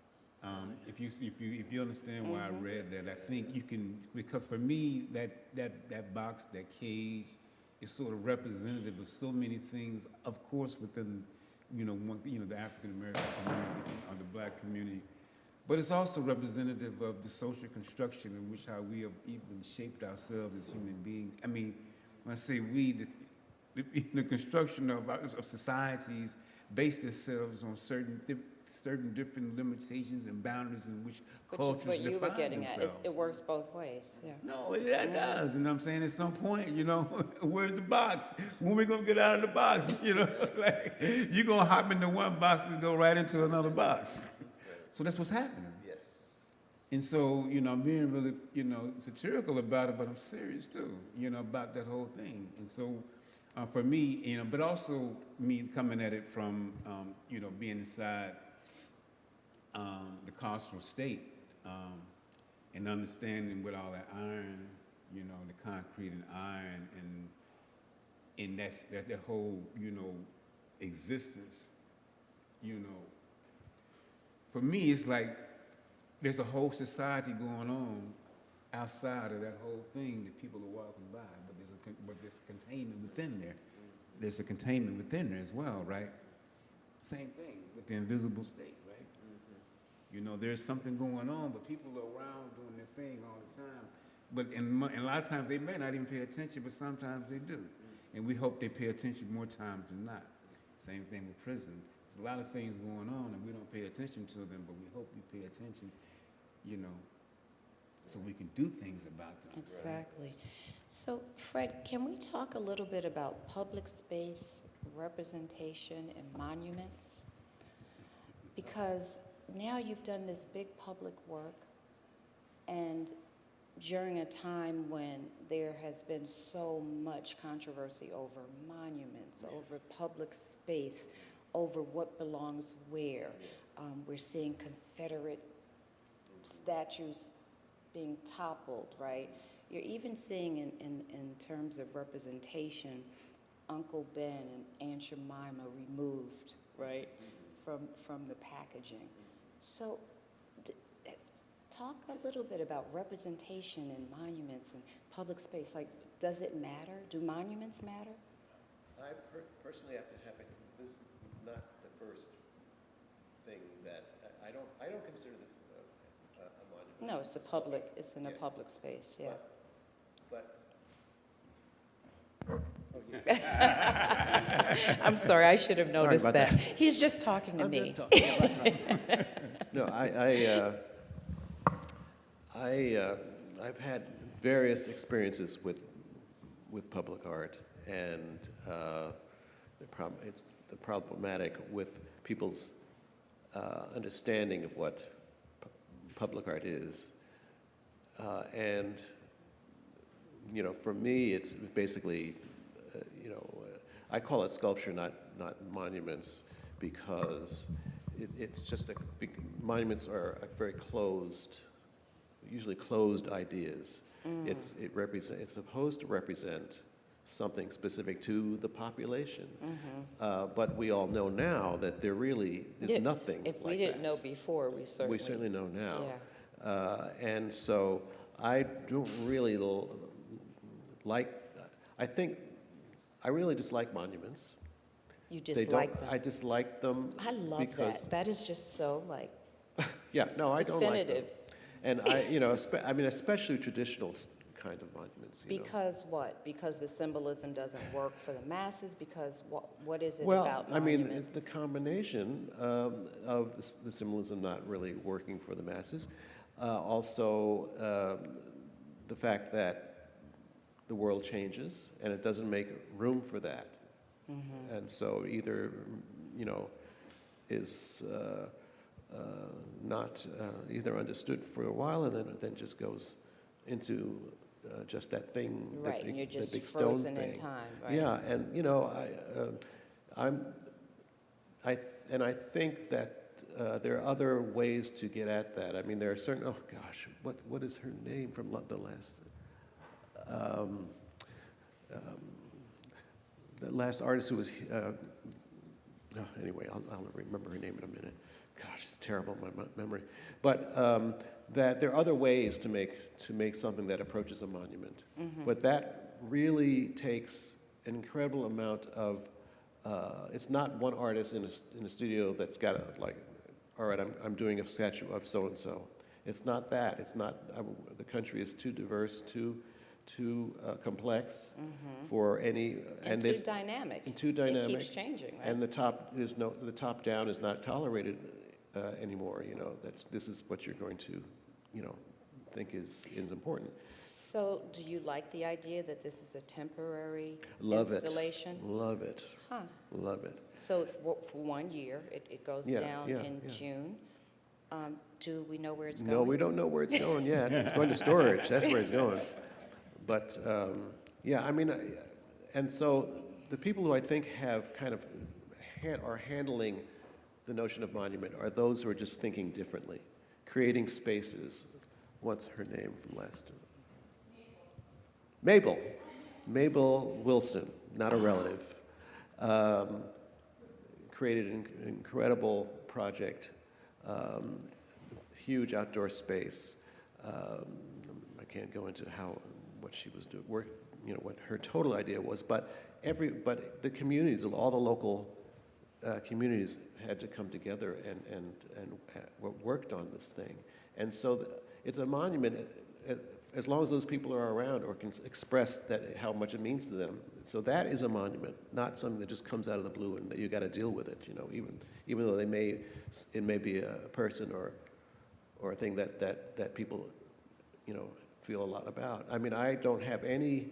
If you understand why I read that, I think you can, because for me that box, that cage, is sort of representative of so many things. Of course, within the African American community or the Black community, but it's also representative of the social construction in which how we have even shaped ourselves as human beings. I mean, when I say we, the construction of societies based themselves on certain different limitations and boundaries in which Which cultures is what you were define getting themselves. at. It works both ways. Yeah. No, that does, and I'm saying at some point, where's the box? When we gonna get out of the box? Like you gonna hop into one box and go right into another box. So that's what's happening. Yes. And so, I'm being really, satirical about it, but I'm serious too, about that whole thing. And so, for me, but also me coming at it from, being inside the carceral state, and understanding with all that iron, the concrete and iron, and that whole, existence, for me, it's like there's a whole society going on outside of that whole thing that people are walking by, but there's containment within there. There's a containment within there as well, right? Same thing with the invisible state, right? There's something going on, but people are around doing their thing all the time. But and a lot of times they may not even pay attention, but sometimes they do. And we hope they pay attention more times than not. Same thing with prison. There's a lot of things going on, and we don't pay attention to them, but we hope we pay attention, so we can do things about them. Exactly. So, Fred, can we talk a little bit about public space representation and monuments? Because now you've done this big public work, and during a time when there has been so much controversy over monuments, over public space, over what belongs where. We're seeing Confederate statues being toppled, right? You're even seeing in terms of representation, Uncle Ben and Aunt Jemima removed, right, from the packaging. So talk a little bit about representation in monuments and public space. Like, does it matter? Do monuments matter? I personally, after having, this is not the first thing that, I don't consider this a monument. No, it's in a public space, yeah. But I'm sorry, I should have Sorry noticed about that. that. He's just talking to I'm me. just talking. No, I've had various experiences with public art, and it's the problematic with people's understanding of what public art is, and for me, it's basically I call it sculpture, not monuments, because it's just monuments are very closed, usually closed ideas. It's supposed to represent something specific to the population. But we all know now that there really is Yeah, nothing If we like didn't that. know before, we We certainly know now. Yeah. And so I don't really like, I really dislike monuments. You They dislike don't, them. I dislike them. I love because, that. That is just so like Yeah, no, I don't like them. definitive. And especially traditional kind of monuments. Because what? Because the symbolism doesn't work for the masses? Because what is it Well, about I mean, monuments? it's the combination of the symbolism not really working for the masses. Also, the fact that the world changes and it doesn't make room for that. And so either, is not either understood for a while and then just goes into just that thing, Right, and you're the just big stone frozen in thing. time, right? Yeah, and I think that there are other ways to get at that. I mean, there are certain. Oh gosh, what is her name from the last? The last artist who was. Anyway, I'll remember her name in a minute. Gosh, it's terrible, my memory. But that there are other ways to make something that approaches a monument. But that really takes an incredible amount of. It's not one artist in a studio that's got all right, I'm doing a statue of so and so. It's not that. It's not. The country is too diverse, too complex for any. And too dynamic. And too dynamic. It keeps changing, right? And the top down is not tolerated anymore. This is what you're going to, think is important. So do you like the idea that this is a temporary Love installation? Love it. Huh. Love it. So for 1 year, it goes Yeah, down yeah, in yeah. June. Do we know where it's going? No, we don't know where it's going yet. It's going to storage. That's where it's going. But and so the people who I think have kind of are handling the notion of monument are those who are just thinking differently, creating spaces. What's her name from last? Mabel Wilson, not a relative, created an incredible project, huge outdoor space. I can't go into what she was doing, what her total idea was, but the communities, all the local communities had to come together and worked on this thing, and so it's a monument as long as those people are around or can express how much it means to them. So that is a monument, not something that just comes out of the blue and that you got to deal with it. Even though it may be a person or a thing that people feel a lot about. I mean, I don't have any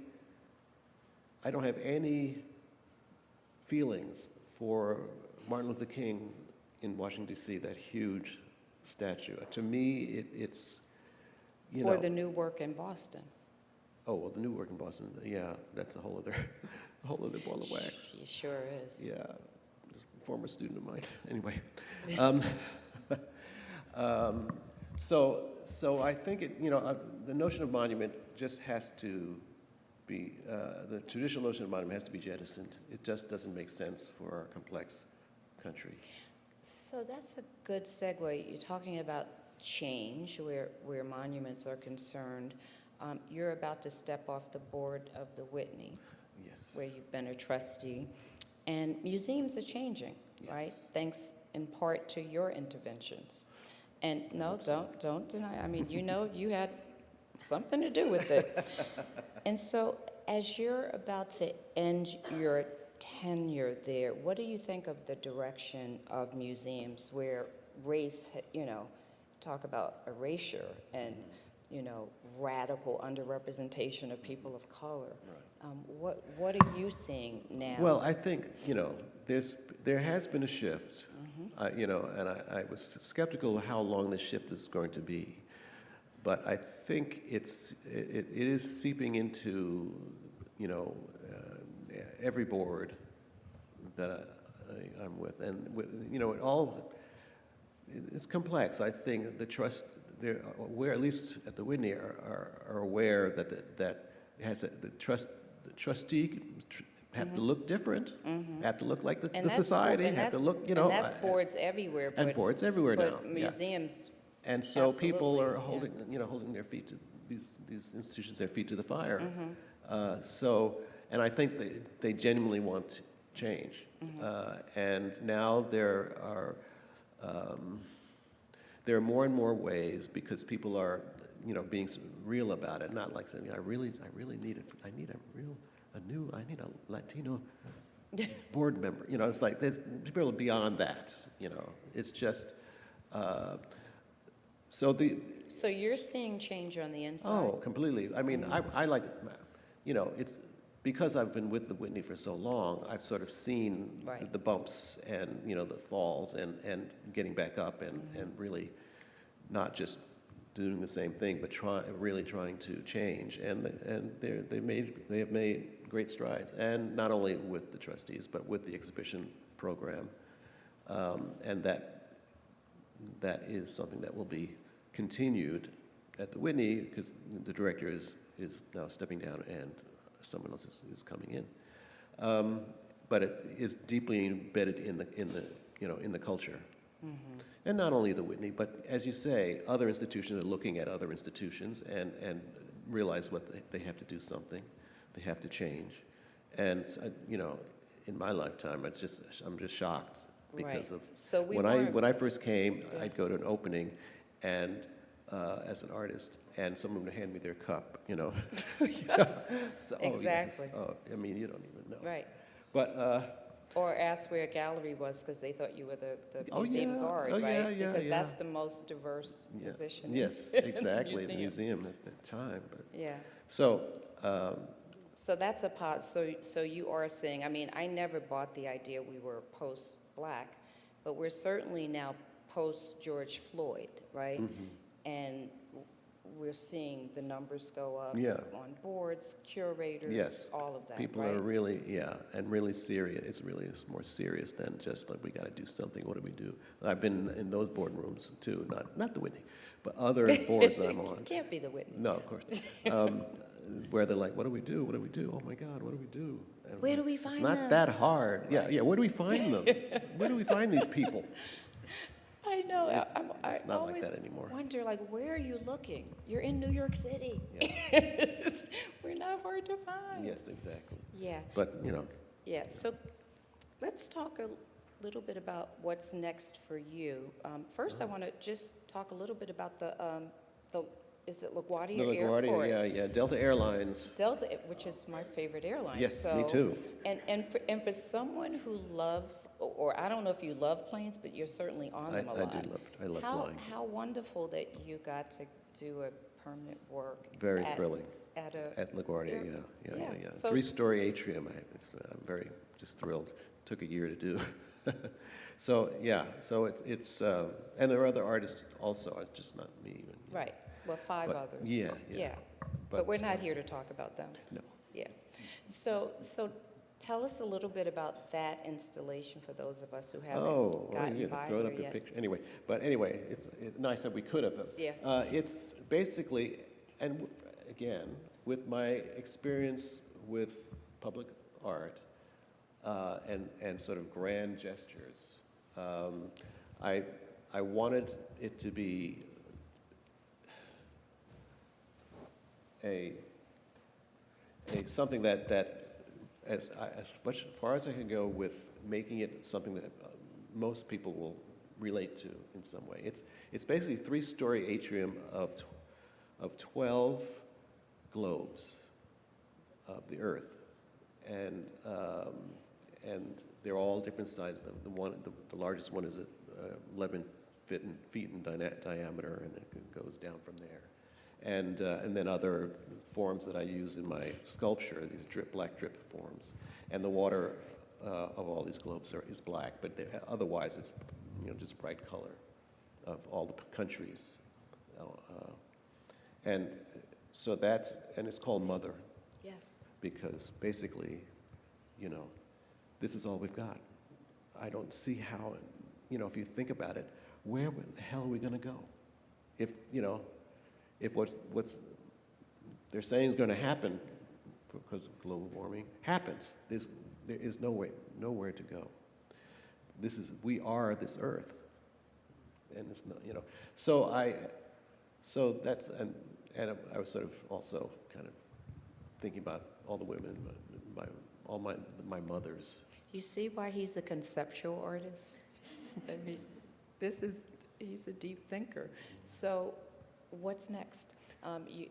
feelings for Martin Luther King in Washington, D.C., that huge statue. To me, it's, Or the new work in Boston. Oh, well, the new work in Boston, yeah, that's a whole other ball of wax. It sure is. Yeah, former student of mine. Anyway, so I think the notion of monument just has to be the traditional notion of monument has to be jettisoned. It just doesn't make sense for our complex country. So that's a good segue. You're talking about change where monuments are concerned. You're about to step off the board of the Whitney, Yes. where you've been a trustee, and museums are changing, Yes. right? Thanks in part to your interventions. And no, don't deny. I mean, you had something to do with it. And so, as you're about to end your tenure there, what do you think of the direction of museums where race, talk about erasure and, radical underrepresentation of people of color? Right. What are you seeing now? Well, I think, there has been a shift, and I was skeptical of how long this shift is going to be. But I think it is seeping into, every board, I'm with, and it's complex. I think the trust, they're aware, at least at the Whitney, are aware that the trustee have to look different, have to look like the And that's- society, and have to that's- look, And that's boards everywhere, and but, boards everywhere now. but Yeah. museums, And so people absolutely, are yeah. holding their feet to these institutions, their feet to the fire. Mm-hmm. And I think they genuinely want change. Mm-hmm. And now there are more and more ways, because people are, being real about it, not like saying, I need a Latino board member. It's like there's people beyond that. It's just. So you're seeing change on the inside? Oh, completely. I mean, I like, it's because I've been with the Whitney for so long, I've sort of seen Right. the bumps and, the falls and getting back up and really not just doing the same thing, but really trying to change. And they have made great strides, and not only with the trustees, but with the exhibition program. And that is something that will be continued at the Whitney, because the director is now stepping down and someone else is coming in. But it is deeply embedded in the culture. Mm-hmm. And not only the Whitney, but as you say, other institutions are looking at other institutions and realize they have to do something, they have to change. And in my lifetime, I'm just shocked because Right. of So when I first came, I'd go to an opening, and as an artist, and someone would hand me their cup, So, Exactly. Oh, I mean, you don't even know. Right. But Or ask where a gallery was, because they thought you were the Oh, museum yeah. guard, Oh, right? yeah, yeah, Because yeah. that's the most diverse yeah. position. Yes, in exactly, the the museum at that time. But Yeah. so. So that's a pot, so you are saying, I mean, I never bought the idea we were post-Black, but we're certainly now post-George Floyd, right? Mhm. And we're seeing the numbers go up Yeah. on boards, curators, Yes. all of that, People right? are really, and really serious. It's more serious than just like, we got to do something. What do we do? I've been in those boardrooms too, not the Whitney, but other boards that I'm on. Can't be the Whitney. No, of course. Not. Where they're like, what do we do? What do we do? Oh my God, what do we do? And Where do we find It's not them? that hard. Yeah. Where do we find them? Where do we find these people? I know. It's I not like always that anymore. wonder, like, where are you looking? You're in New York City. We're not hard to find. Yes, exactly. Yeah. But Yeah. So let's talk a little bit about what's next for you. First, I want to just talk a little bit about the is it LaGuardia the Airport? LaGuardia, yeah, Delta Airlines. Delta, which is my favorite airline. Yes, so, me too. And for someone who loves, or I don't know if you love planes, but you're certainly on them a lot. I love flying. How wonderful that you got to do a permanent work. Very thrilling. At LaGuardia, Yeah. yeah. So- 3-story atrium. I'm very just thrilled. Took a year to do. So it's and there are other artists also. It's just not me. Right. Well, 5 But- others. yeah. But we're not here to talk about them. No. Yeah. So tell us a little bit about that installation for those of us who haven't gotten you're by gonna throw it here up your yet. picture. Anyway, it's nice that we could have. Yeah. It's basically, and again, with my experience with public art and sort of grand gestures, I wanted it to be something that as far as I can go with making it something that most people will relate to in some way. It's basically a 3-story atrium of 12 globes of the Earth, and they're all different sizes. The largest one is 11 feet in diameter, and it goes down from there. And then other forms that I use in my sculpture, these black drip forms. And the water of all these globes is black, but otherwise it's just bright color of all the countries. And so and it's called Mother. Yes. Because basically, this is all we've got. I don't see how, you know, if you think about it, where the hell are we going to go? If, you know, if what's they're saying is going to happen because of global warming happens, there is nowhere to go. We are this earth. And it's not, you know, so that's, and I was sort of also kind of thinking about all the women, all my mothers. You see why he's a conceptual artist? I mean, he's a deep thinker. So what's next?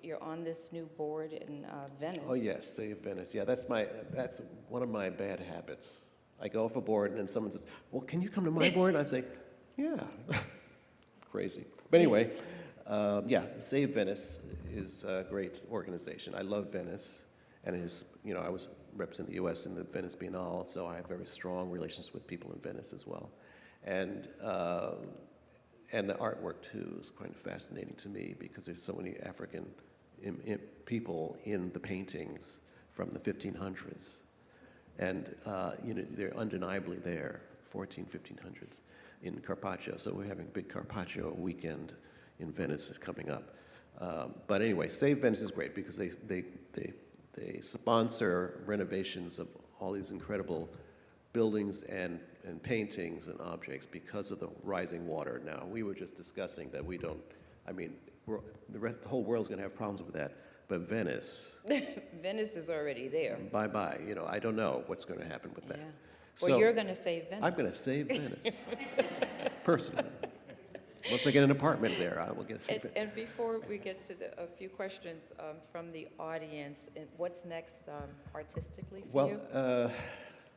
You're on this new board in Venice. Oh yes, Save Venice. Yeah, that's one of my bad habits. I go off a board and then someone says, well, can you come to my board? And I'm saying, yeah. Crazy. But anyway, yeah, Save Venice is a great organization. I love Venice, and it is, you know, I was representing the U.S. in the Venice Biennale, so I have very strong relations with people in Venice as well. And the artwork, too, is quite fascinating to me because there's so many African people in the paintings from the 1500s. And, you know, they're undeniably there, 1500s. In Carpaccio, so we're having a big Carpaccio weekend in Venice is coming up. But anyway, Save Venice is great because they sponsor renovations of all these incredible buildings and paintings and objects because of the rising water. Now, we were just discussing that we don't, I mean, the whole world's going to have problems with that, but Venice. Venice is already there. Bye-bye, you know, I don't know what's going to happen with that. Yeah. So, Well, you're going to save Venice. I'm going to save Venice, personally. Once I get an apartment there, I will get a save. And before we get to a few questions from the audience, what's next artistically for you?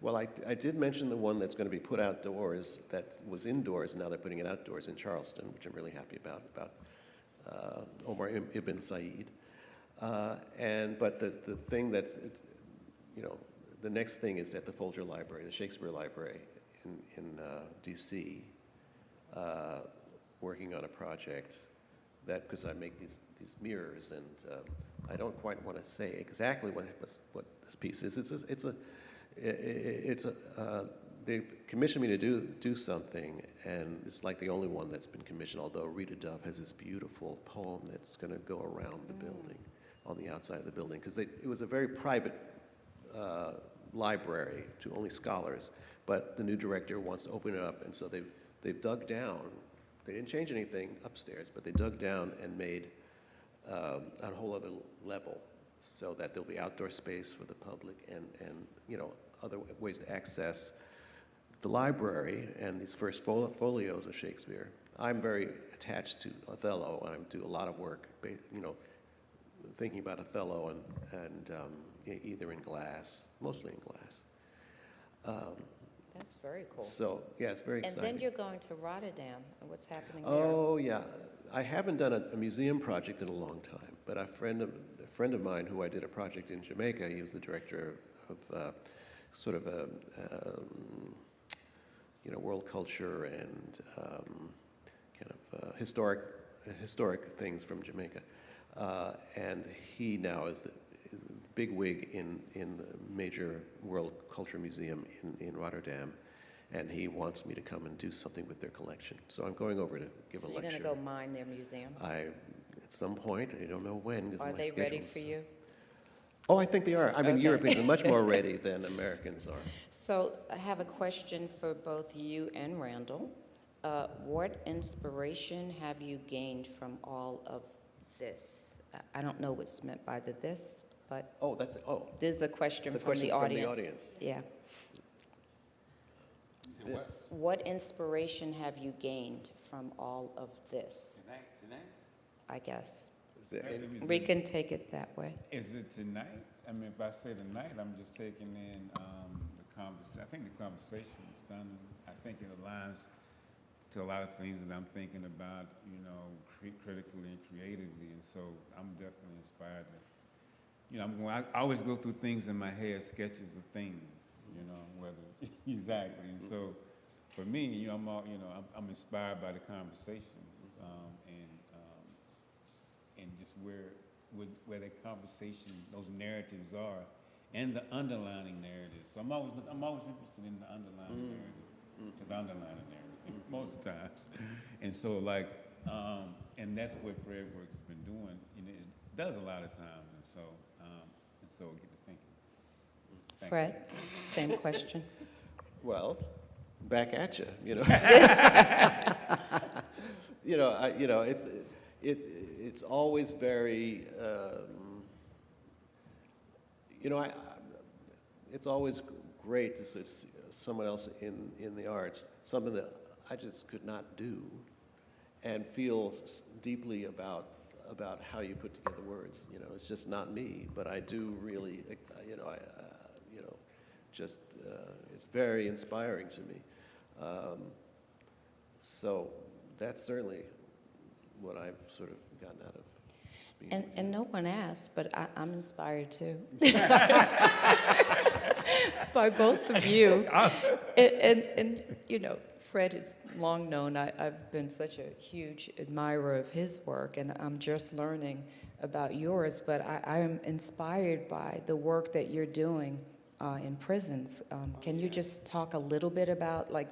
Well, I did mention the one that's going to be put outdoors, that was indoors, now they're putting it outdoors in Charleston, which I'm really happy about Omar Ibn Said. But the thing that's, you know, the next thing is at the Folger Library, the Shakespeare Library in D.C., working on a project that, because I make these mirrors, and I don't quite want to say exactly what this piece is. They've commissioned me to do something, and it's like the only one that's been commissioned, although Rita Dove has this beautiful poem that's going to go around the building, on the outside of the building, because it was a very private library to only scholars, but the new director wants to open it up, and so they've dug down. They didn't change anything upstairs, but they dug down and made a whole other level, so that there'll be outdoor space for the public and you know, other ways to access the library and these first folios of Shakespeare. I'm very attached to Othello, and I do a lot of work, you know, thinking about Othello and either in glass, mostly in glass. That's very cool. So, yeah, it's very exciting. And then you're going to Rotterdam, and what's happening there? Oh, yeah. I haven't done a museum project in a long time, but a friend of mine who I did a project in Jamaica, he was the director of sort of a, you know, world culture and kind of historic things from Jamaica. And he now is the big wig in the major World Culture Museum in Rotterdam, and he wants me to come and do something with their collection. So I'm going over to give a lecture. So you're going to go mine their museum? At some point, I don't know when, because Are of my they schedules. ready for you? Oh, I think they are. I mean, Okay. Europeans are much more ready than Americans are. So I have a question for both you and Randall. What inspiration have you gained from all of this? I don't know what's meant by the this, but Oh, that's it. Oh, there's a question, it's a from, question the from audience. the audience. Yeah. This. What inspiration have you gained from all of this? Tonight? I guess. Is it any- We can take it that way. Is it tonight? I mean, if I say tonight, I'm just taking in the conversation. I think the conversation is done. I think it aligns to a lot of things that I'm thinking about, you know, critically and creatively. And so I'm definitely inspired to, you know, I always go through things in my head, sketches of things, you know, whether exactly. And so for me, you know, I'm inspired by the conversation and just where that conversation, those narratives are, and the underlining narrative. So I'm always interested in the underlining narrative, to the underlining narrative, most times. And so like, and that's what Fred Works has been doing, and it does a lot of times, and so I get to thinking. Thank Fred, same question. Well, back at you, you know. It's always very, it's always great to sort of see someone else in the arts, something that I just could not do, and feel deeply about how you put together words. You know, it's just not me, but I do really, it's very inspiring to me. So that's certainly what I've sort of gotten out of being. And no one asked, but I'm inspired too. By both of you. And you know, Fred is long known. I've been such a huge admirer of his work, and I'm just learning about yours, but I am inspired by the work that you're doing in prisons. Can you just talk a little bit about, like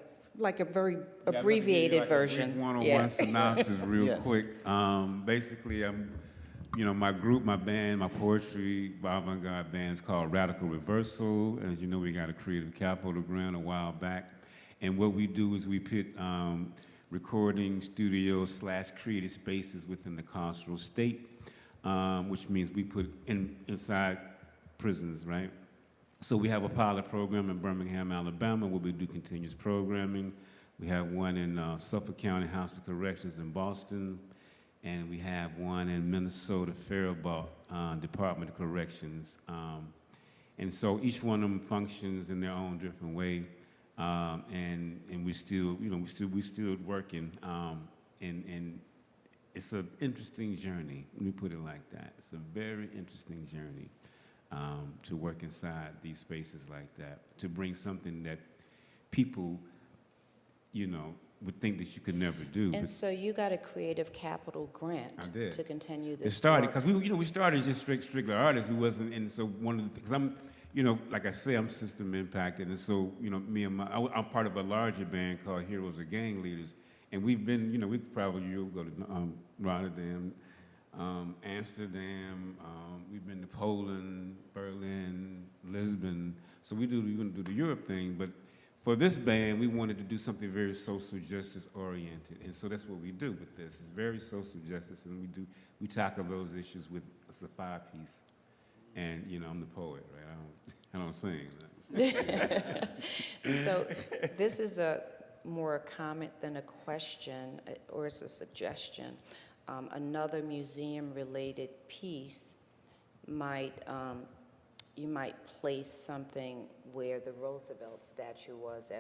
a very abbreviated version? A brief one-on-one synopsis real Yes. quick. Basically, my group, my band, my poetry, avant-garde band is called Radical Reversal. As you know, we got a Creative Capital grant a while back. And what we do is we put recording studios / creative spaces within the carceral state, which means we put inside prisons, right? So we have a pilot program in Birmingham, Alabama, where we do continuous programming. We have one in Suffolk County House of Corrections in Boston, and we have one in Minnesota, Faribault Department of Corrections. And so each one of them functions in their own different way, and we still, we still working, and it's an interesting journey. Let me put it like that. It's a very interesting journey. To work inside these spaces like that, to bring something that people, would think that you could never do. And so you got a Creative Capital grant I did. to continue this It started work. because we started just strictly artists. We wasn't, and so one of the things I'm, like I say, I'm system impacted, and so me and I'm part of a larger band called Heroes of Gang Leaders, and we've been, we probably you'll go to Rotterdam. Amsterdam, we've been to Poland, Berlin, Lisbon. So we're going to do the Europe thing, but for this band, we wanted to do something very social justice oriented. And so that's what we do with this. It's very social justice, and we tackle those issues with a 5-piece. And I'm the poet, right? I don't sing. So this is more a comment than a question, or it's a suggestion. Another museum-related piece might, you might place something where the Roosevelt statue was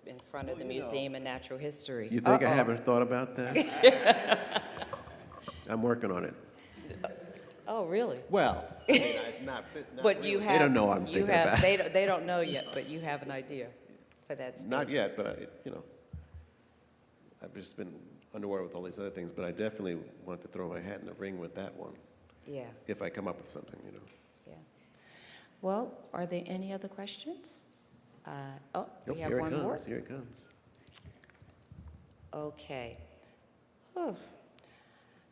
in front of the Museum of Natural History. You think I haven't thought about that? I'm working on it. Oh, really? Well, not But really. you have. They don't know I'm thinking about it. They don't know yet, but you have an idea for that space. Not yet, but I've just been underwater with all these other things, but I definitely want to throw my hat in the ring with that one. Yeah, If I come up with something, yeah. Well, are there any other questions? We have here one it comes. more. Here it comes. Okay. Whew.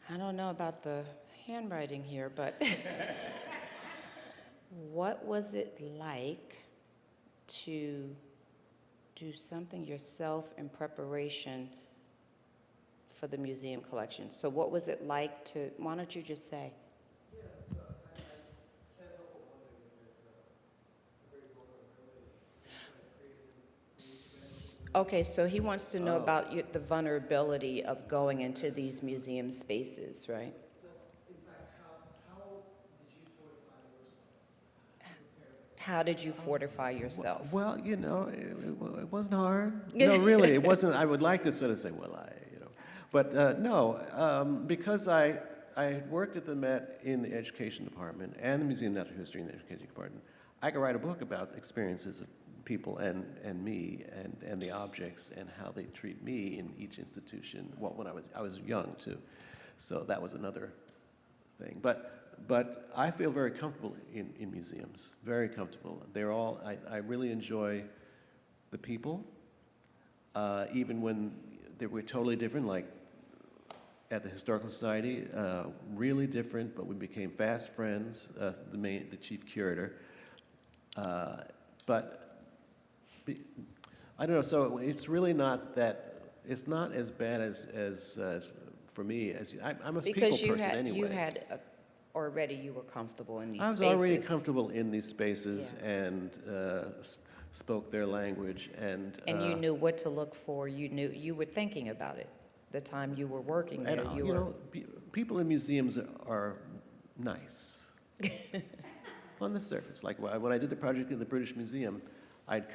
I don't know about the handwriting here, but what was it like to do something yourself in preparation for the museum collection? So what was it like to, why don't you just say? Yeah, so I can't help but wonder if there's a great vulnerability. Okay, so he wants to know about the vulnerability of going into these museum spaces, right? In fact, how did you fortify yourself? How did you fortify yourself? Well, it wasn't hard. No, really, it wasn't. I would like to sort of say, but no, because I had worked at the Met in the education department and the Museum of Natural History in the education department. I could write a book about experiences of people and me and the objects and how they treat me in each institution. Well, when I was young too, so that was another thing. But but I feel very comfortable in museums, very comfortable. They're all, I really enjoy the people, even when they were totally different, like at the Historical Society, really different, but we became fast friends, the chief curator. But I don't know, so it's really not that, it's not as bad as for me, I'm a people Because person anyway. you had already, you were comfortable in these I was spaces. already comfortable in these spaces and spoke their language and you knew what to look for. You were thinking about it the time you were working there. and you know, people in museums are nice on the surface. Like when I did the project in the British Museum, I'd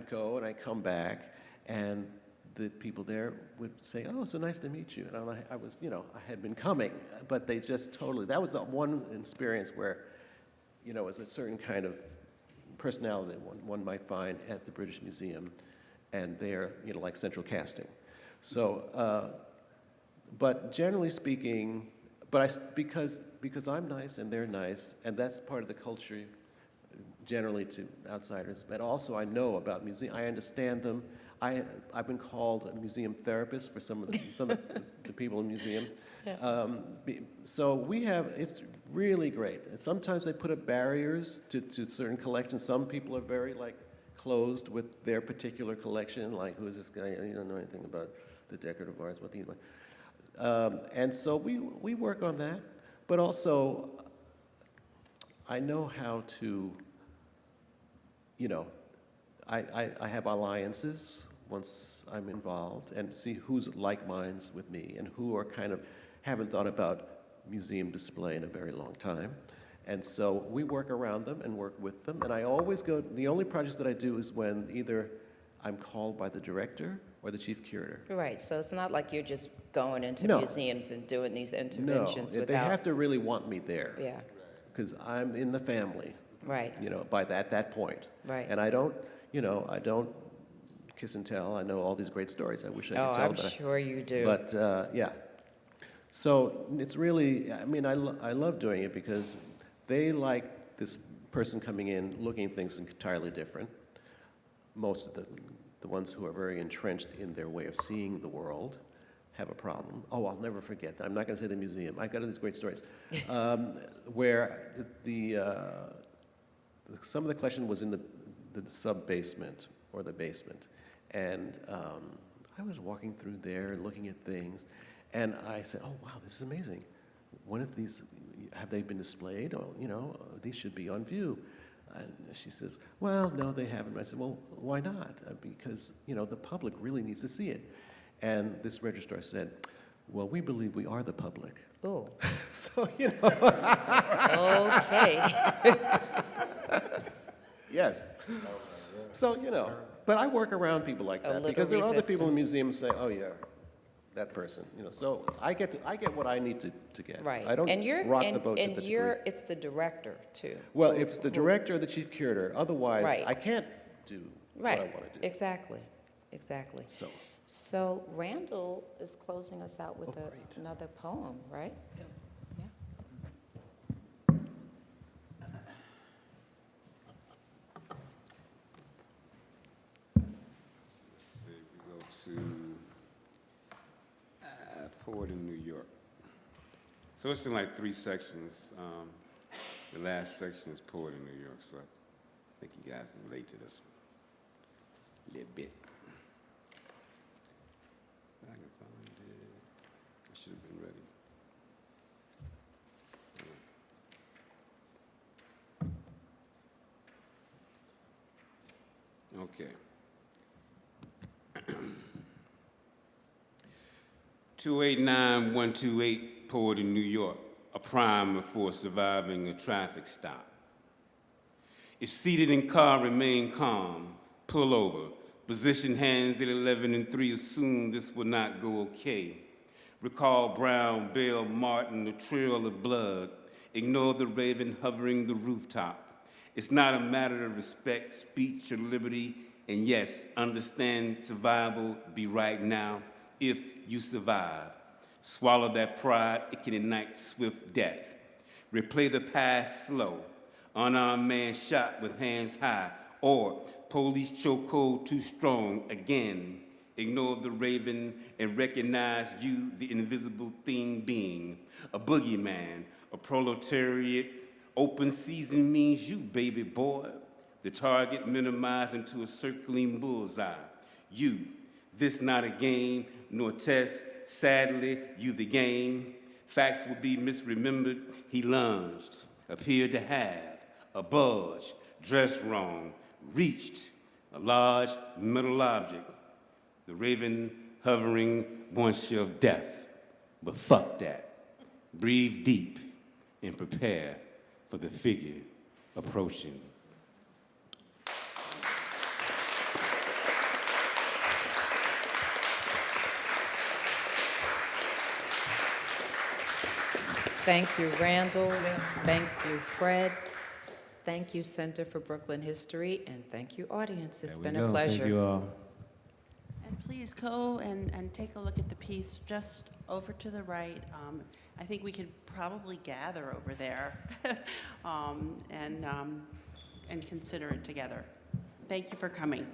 go and I'd come back, and the people there would say, "Oh, so nice to meet you." And I was, you know, I had been coming, but they just totally. That was the one experience where, you know, it was a certain kind of personality that one might find at the British Museum, and they're, you know, like central casting. So, but generally speaking, because I'm nice and they're nice, and that's part of the culture generally to outsiders, but also I know about museum, I understand them. I've been called a museum therapist for some of the people in museums. Yeah. So it's really great. And sometimes they put up barriers to certain collections. Some people are very closed with their particular collection, like who is this guy? You don't know anything about the decorative arts. What do you know? And so we work on that, but also I know how to, you know, I have alliances once I'm involved and see who's like minds with me and who are kind of haven't thought about museum display in a very long time. And so we work around them and work with them. And I always go, the only projects that I do is when either I'm called by the director or the chief curator. Right, so it's not like you're just going into No. museums and doing these No, interventions they without... have to really want me there. Yeah, Because I'm in the family, right, you know, by that point. right. And I don't kiss and tell. I know all these great stories. I wish I could Oh, tell, I'm but sure you do. But yeah, so it's really. I mean, I love doing it because they like this person coming in, looking at things entirely different. Most of the ones who are very entrenched in their way of seeing the world have a problem. Oh, I'll never forget. I'm not going to say the museum. I got these great stories where some of the collection was in the sub-basement or the basement. And I was walking through there and looking at things, and I said, "Oh, wow, this is amazing. What if have they been displayed? Oh, you know, these should be on view." And she says, "Well, no, they haven't." I said, "Well, why not? Because, you know, the public really needs to see it." And this registrar said, "Well, we believe we are the public." Ooh, So, you know. okay. Yes. So, you know, but I work around people like A that little because there are other people in resistance. museums who say, "Oh yeah, that person," you know. So I get what I need to get. Right. I don't and you're, rock and, the boat and to the you're, degree. it's the director, too. Well, if it's the director or the chief curator, otherwise Right. I can't do Right, what I want to do. exactly, exactly. So So Randall is closing us out with great. another poem, right? Yeah. Let's see, we go to Port in New York. So it's in like 3 sections. The last section is Port in New York, so I think you guys can relate to this one a little bit. If I can find it. I should have been ready. Okay. 289128 Port in New York, a primer for surviving a traffic stop. If seated in car, remain calm, pull over, position hands at 11 and 3, assume this will not go okay. Recall Brown, Bell, Martin, the trail of blood, ignore the raven hovering the rooftop. It's not a matter of respect, speech, or liberty, and yes, understand survival be right now. If you survive, swallow that pride, it can ignite swift death. Replay the past slow. Unarmed man shot with hands high. Or police chokehold too strong again. Ignore the raven and recognize you, the invisible thing being. A boogeyman, a proletariat. Open season means you, baby boy. The target minimized into a circling bullseye. You, this not a game, nor test. Sadly, you the game. Facts will be misremembered. He lunged, appeared to have a budge, dressed wrong, reached a large metal object. The raven hovering one shelf death. But fuck that. Breathe deep and prepare for the figure approaching. Thank you, Randall. Thank you, Fred. Thank you, Center for Brooklyn History, and thank you, audience. It's been a pleasure. Thank you all. And please go and take a look at the piece just over to the right. I think we could probably gather over there and consider it together. Thank you for coming.